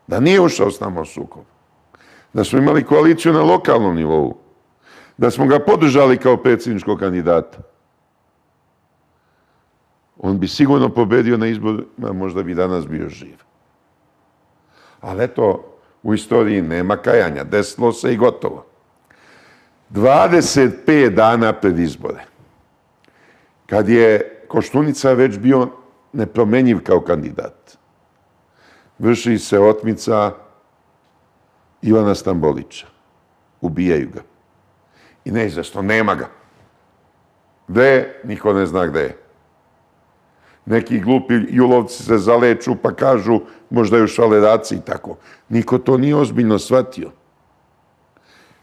Da nije ušao s nama u sukob, da smo imali koaliciju na lokalnom nivou, da smo ga podržali kao predsjedničkog kandidata, on bi sigurno pobedio na izborima, možda bi danas bio živ. Ali eto, u istoriji nema kajanja, desilo se i gotovo. 25 dana pred izbore, kad je Koštunica već bio nepromenjiv kao kandidat, vrši se otmica Ivana Stambolića. Ubijaju ga. I neizvesno, nema ga. Gde je? Niko ne zna gde je. Neki glupi julovci se zaleču pa kažu možda je u švaleraciji i tako. Niko to nije ozbiljno shvatio.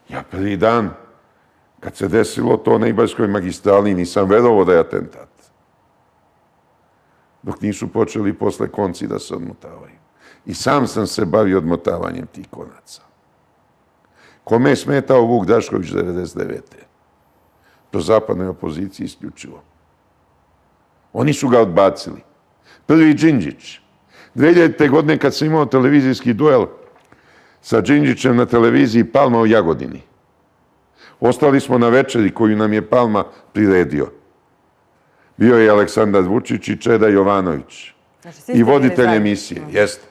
Ja prvi dan, kad se desilo to na Ibarskoj magistrali, nisam verovao da je atentat. Dok nisu počeli posle konci da se odmotavaju. I sam sam se bavio odmotavanjem tih konaca. Kome je smetao Vuk Drašković 1999. Prozapadnoj opoziciji isključivo. Oni su ga odbacili. Prvi Đinđić. 2000. godine kad sam imao televizijski duel sa Đinđićem na televiziji Palma u Jagodini. Ostali smo na večeri koju nam je Palma priredio. Bio je Aleksandar Vučić i Čeda Jovanović. I voditelj emisije. Jeste.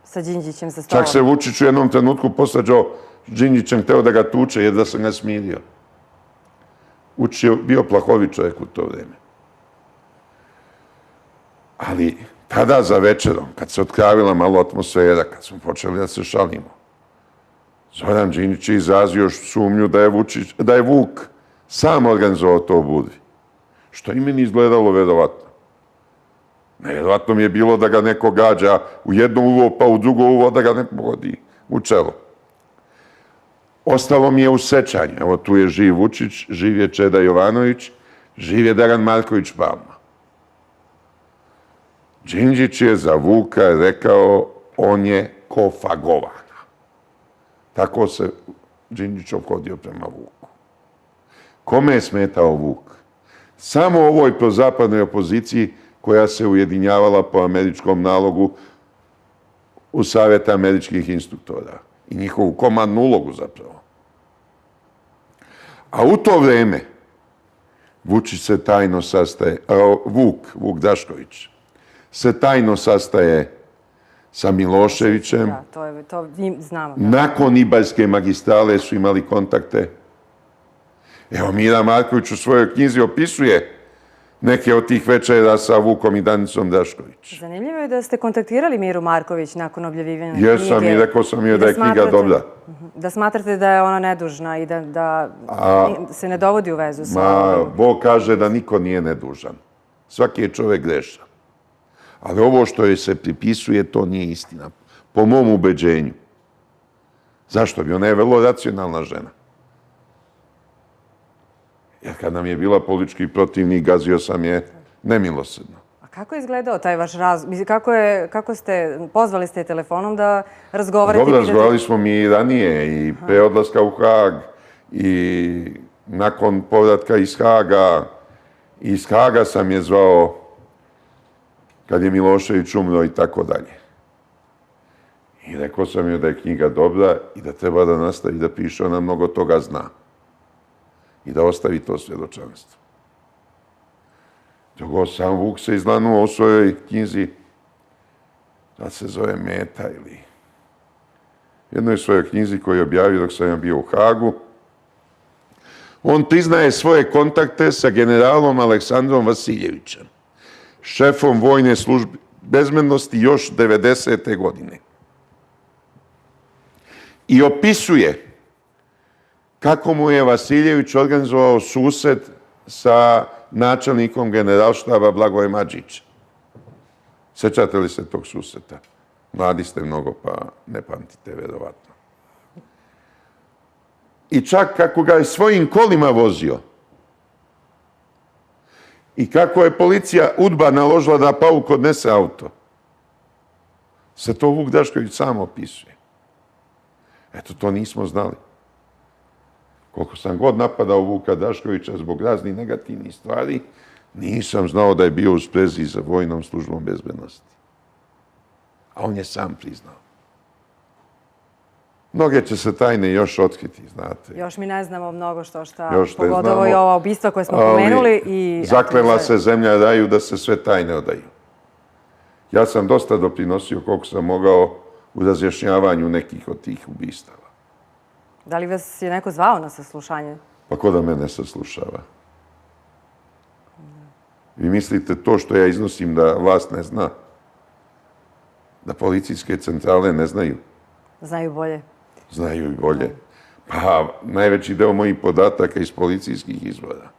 Sa Đinđićem za stolom. Čak se Vučić u jednom trenutku posađao s Đinđićem, hteo da ga tuče, jer da sam ga smirio. Vučić je bio plahovi čovjek u to vreme. Ali tada za večerom, kad se otkravila malo atmosfera, kad smo počeli da se šalimo, Zoran Đinđić je izrazio sumnju da je Vuk sam organizovao to u Budvi. Što i meni izgledalo verovatno. Neverovatno mi je bilo da ga neko gađa u jedno uvo, pa u drugo uvo, da ga ne pogodi u čelo. Ostalo mi je u sećanju. Evo, tu je živ Vučić, živ je Čeda Jovanović, živ je Dragan Marković Palma. Đinđić je za Vuka rekao, on je ko fagovana. Tako se Đinđić ophodio prema Vuku. Kome je smetao Vuk? Samo ovoj prozapadnoj opoziciji koja se ujedinjavala po američkom nalogu u Savjeta američkih instruktora i njihovu komandnu ulogu zapravo. A u to vreme Vučić se tajno sastaje, Vuk Drašković, se tajno sastaje sa Miloševićem. Da, to znamo. Nakon Ibarske magistrale su imali kontakte. Evo, Mira Marković u svojoj knjizi opisuje neke od tih večera sa Vukom i Danicom Drašković. Zanimljivo je da ste kontaktirali Miru Marković nakon objavljivanja knjige. Jesam i rekao sam joj da je knjiga dobra. Da smatrate da je ona nedužna i da se ne dovodi u vezu sa... Bog kaže da niko nije nedužan. Svaki je čovek grešan. Ali ovo što joj se pripisuje, to nije istina. Po mom ubeđenju. Zašto bi? Ona je vrlo racionalna žena. Jer kad nam je bila politički protivnik, gazio sam je nemilosrdno. A kako je izgledao taj vaš razgovor? Kako ste, pozvali ste je telefonom da razgovarate? Dobro, razgovarali smo mi i ranije, i pre odlaska u Hag, i nakon povratka iz Haga. Iz Haga sam je zvao kad je Milošević umro i tako dalje. I rekao sam joj da je knjiga dobra i da treba da nastavi da piše, ona mnogo toga zna. I da ostavi to svjedočanstvo. Togo sam Vuk se izlanuo u svojoj knjizi, da se zove Meta ili jednoj svojoj knjizi koju je objavio dok sam ja bio u Hagu. On priznaje svoje kontakte sa generalom Aleksandrom Vasiljevićem, šefom vojne službe bezbednosti još 90. godine. I opisuje kako mu je Vasiljević organizovao susret sa načelnikom generalštaba Blagojem Adžićem. Sećate li se tog susreta? Mladi ste mnogo, pa ne pamtite, verovatno. I čak kako ga je svojim kolima vozio i kako je policija UDBA naložila da Pauk odnese auto, se to Vuk Drašković sam opisuje. Eto, to nismo znali. Koliko sam god napadao Vuka Draškovića zbog raznih negativnih stvari, nisam znao da je bio u sprezi za vojnom službom bezbednosti. A on je sam priznao. Mnoge će se tajne još otkriti, znate. Još mi ne znamo mnogo šta, pogotovo i ova ubistva koje smo pomenuli. Zaklela se zemlja raju da se sve tajne odaju. Ja sam dosta doprinosio koliko sam mogao u razjašnjavanju nekih od tih ubistava. Da li vas je neko zvao na saslušanje? Pa ko da mene saslušava? Vi mislite to što ja iznosim da vlast ne zna? Da policijske centrale ne znaju? Znaju bolje. Znaju i bolje. Pa najveći deo mojih podataka iz policijskih izvora,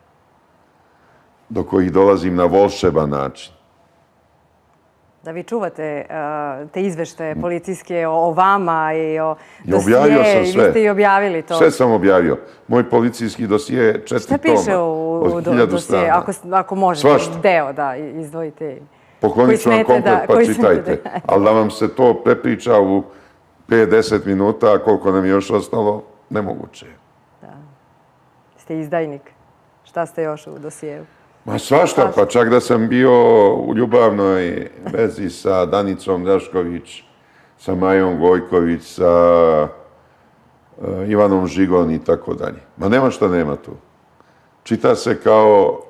do kojih dolazim na volšeban način. Da vi čuvate te izveštaje policijske o vama i o dosije. Objavio sam sve. I vi ste i objavili to. Sve sam objavio. Moj policijski dosije je 4 toma. Šta piše u dosije? Ako možete, deo da izdvojite. Poklonit ću vam komplet pa čitajte. Ali da vam se to prepriča u 5-10 minuta, koliko nam je još ostalo, nemoguće. Da. Ste izdajnik. Šta ste još u dosijevu? Ma svašta, pa čak da sam bio u ljubavnoj vezi sa Danicom Drašković, sa Majom Gojković, sa Ivanom Žigon i tako dalje. Ma nema šta nema tu. Čita se kao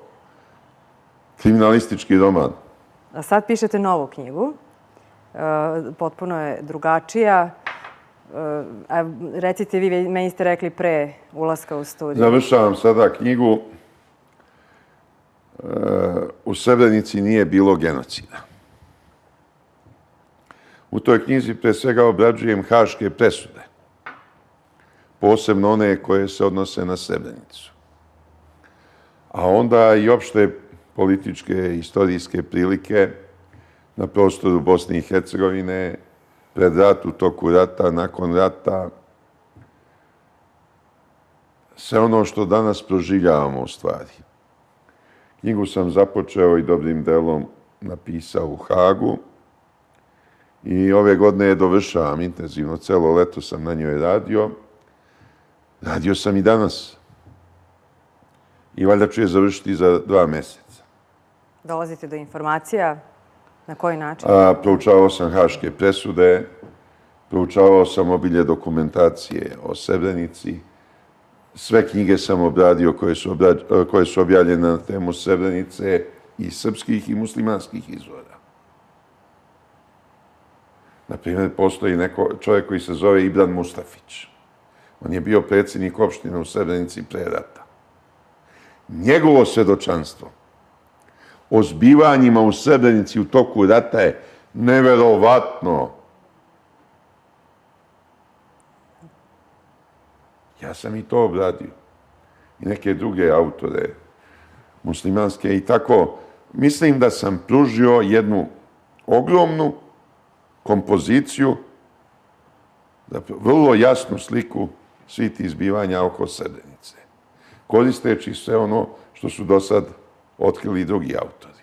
kriminalistički roman. A sad pišete novu knjigu. Potpuno je drugačija. Recite vi, meni ste rekli pre ulaska u studiju. Završavam sada knjigu. U Srebrenici nije bilo genocida. U toj knjizi pre svega obrađujem haške presude. Posebno one koje se odnose na Srebrenicu. A onda i opšte političke i istorijske prilike na prostoru Bosne i Hercegovine, pred rat, u toku rata, nakon rata. Sve ono što danas proživljavamo u stvari. Knjigu sam započeo i dobrim delom napisao u Hagu i ove godine je dovršavam intenzivno. Celo leto sam na njoj radio. Radio sam i danas. I valjda ću je završiti za 2 meseca. Dolazite do informacija? Na koji način? Proučavao sam haške presude, proučavao sam obilje dokumentacije o Srebrenici. Sve knjige sam obradio koje su objavljene na temu Srebrenice i srpskih i muslimanskih izvora. Naprimjer, postoji čovjek koji se zove Ibran Mustafić. On je bio predsjednik opštine u Srebrenici pre rata. Njegovo svjedočanstvo o zbivanjima u Srebrenici u toku rata je neverovatno. Ja sam i to obradio. I neke druge autore muslimanske i tako. Mislim da sam pružio jednu ogromnu kompoziciju, vrlo jasnu sliku svih tih zbivanja oko Srebrenice, koristeći sve ono što su do sad otkrili i drugi autori.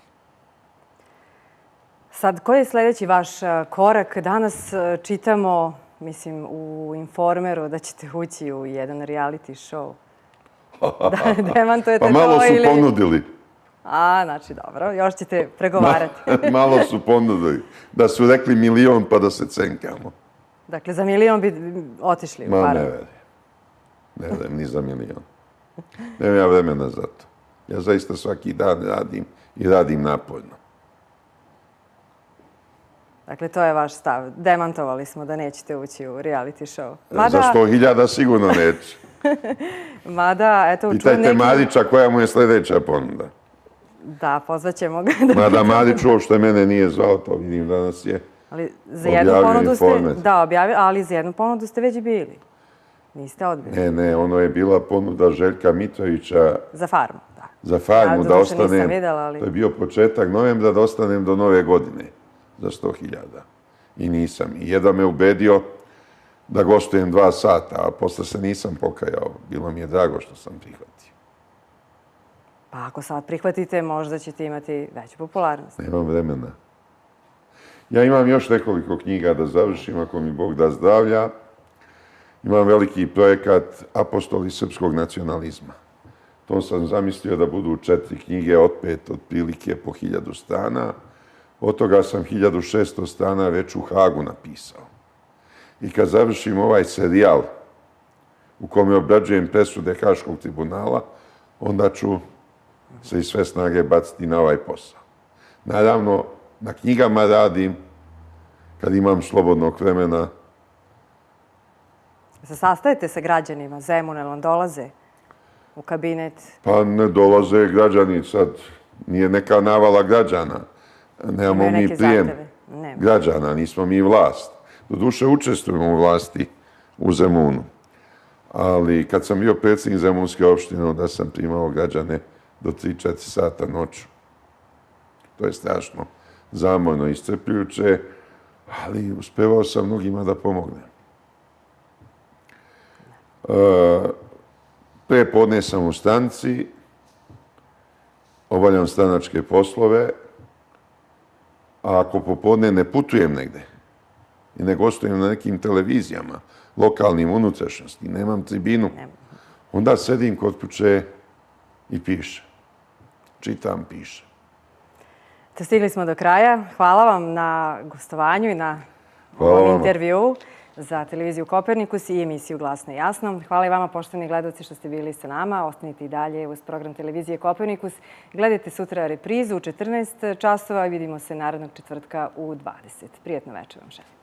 Sad, koji je sljedeći vaš korak? Danas čitamo, mislim, u Informeru da ćete ući u jedan reality show. Demantujete to ili... Pa malo su ponudili. Znači, dobro. Još ćete pregovarati. Malo su ponudili. Da su rekli 1 milion pa da se cenkamo. Dakle, za 1 milion bi otišli u Paru. Ne verujem. Ne verujem ni za 1 milion. Nemam ja vremena za to. Ja zaista svaki dan radim i radim naporno. Dakle, to je vaš stav. Demantovali smo da nećete ući u reality show. Za 100.000 sigurno neće. Mada, eto... Pitajte Marića koja mu je sljedeća ponuda. Da, pozvaćemo ga. Mada Marić uopšte mene nije zvao, to vidim danas je objavio Informer. Da, objavio, ali za jednu ponudu ste već bili. Niste odbili. Ne, ono je bila ponuda Željka Mitrovića. Za farmu, da. Za farmu, da ostanem, to je bio početak novembra, da ostanem do nove godine za 100.000. I nisam. I jedan me ubedio da gostujem 2 sata, a posle se nisam pokajao. Bilo mi je drago što sam prihvatio. Pa ako sad prihvatite, možda ćete imati veću popularnost. Nemam vremena. Ja imam još nekoliko knjiga da završim, ako mi Bog da zdravlja. Imam veliki projekat Apostoli srpskog nacionalizma. To sam zamislio da budu 4 knjige, opet otprilike po 1000 strana. Od toga sam 1600 strana već u Hagu napisao. I kad završim ovaj serijal u kome obrađujem presude Haškog tribunala, onda ću se i sve snage baciti na ovaj posao. Naravno, na knjigama radim kad imam slobodnog vremena. Se sastajete sa građanima Zemuna, ili vam dolaze u kabinet? Pa ne dolaze građani sad. Nije neka navala građana. Nemamo mi prijem građana, nismo mi vlast. Doduše učestvujemo u vlasti u Zemunu. Ali kad sam bio predsjednik Zemunske opštine, onda sam primao građane do 3-4 sata noću. To je strašno zamorno i iscrpljujuće, ali uspevao sam mnogima da pomognem. Pre podne sam u stanci, obavljam stranačke poslove, a ako popodne ne putujem negde i ne gostujem na nekim televizijama, lokalnim unutrašnjosti, nemam tribinu, onda sedim kod kuće i pišem. Čitam, pišem. Stigli smo do kraja. Hvala vam na gostovanju i na ovom intervjuu za televiziju Kopernikus i emisiju Glasno i jasno. Hvala i vama, poštovani gledalci, što ste bili sa nama. Ostanite i dalje uz program televizije Kopernikus. Gledajte sutra reprizu u 14 časova i vidimo se narednog četvrtka u 20. Prijetno večer vam želim.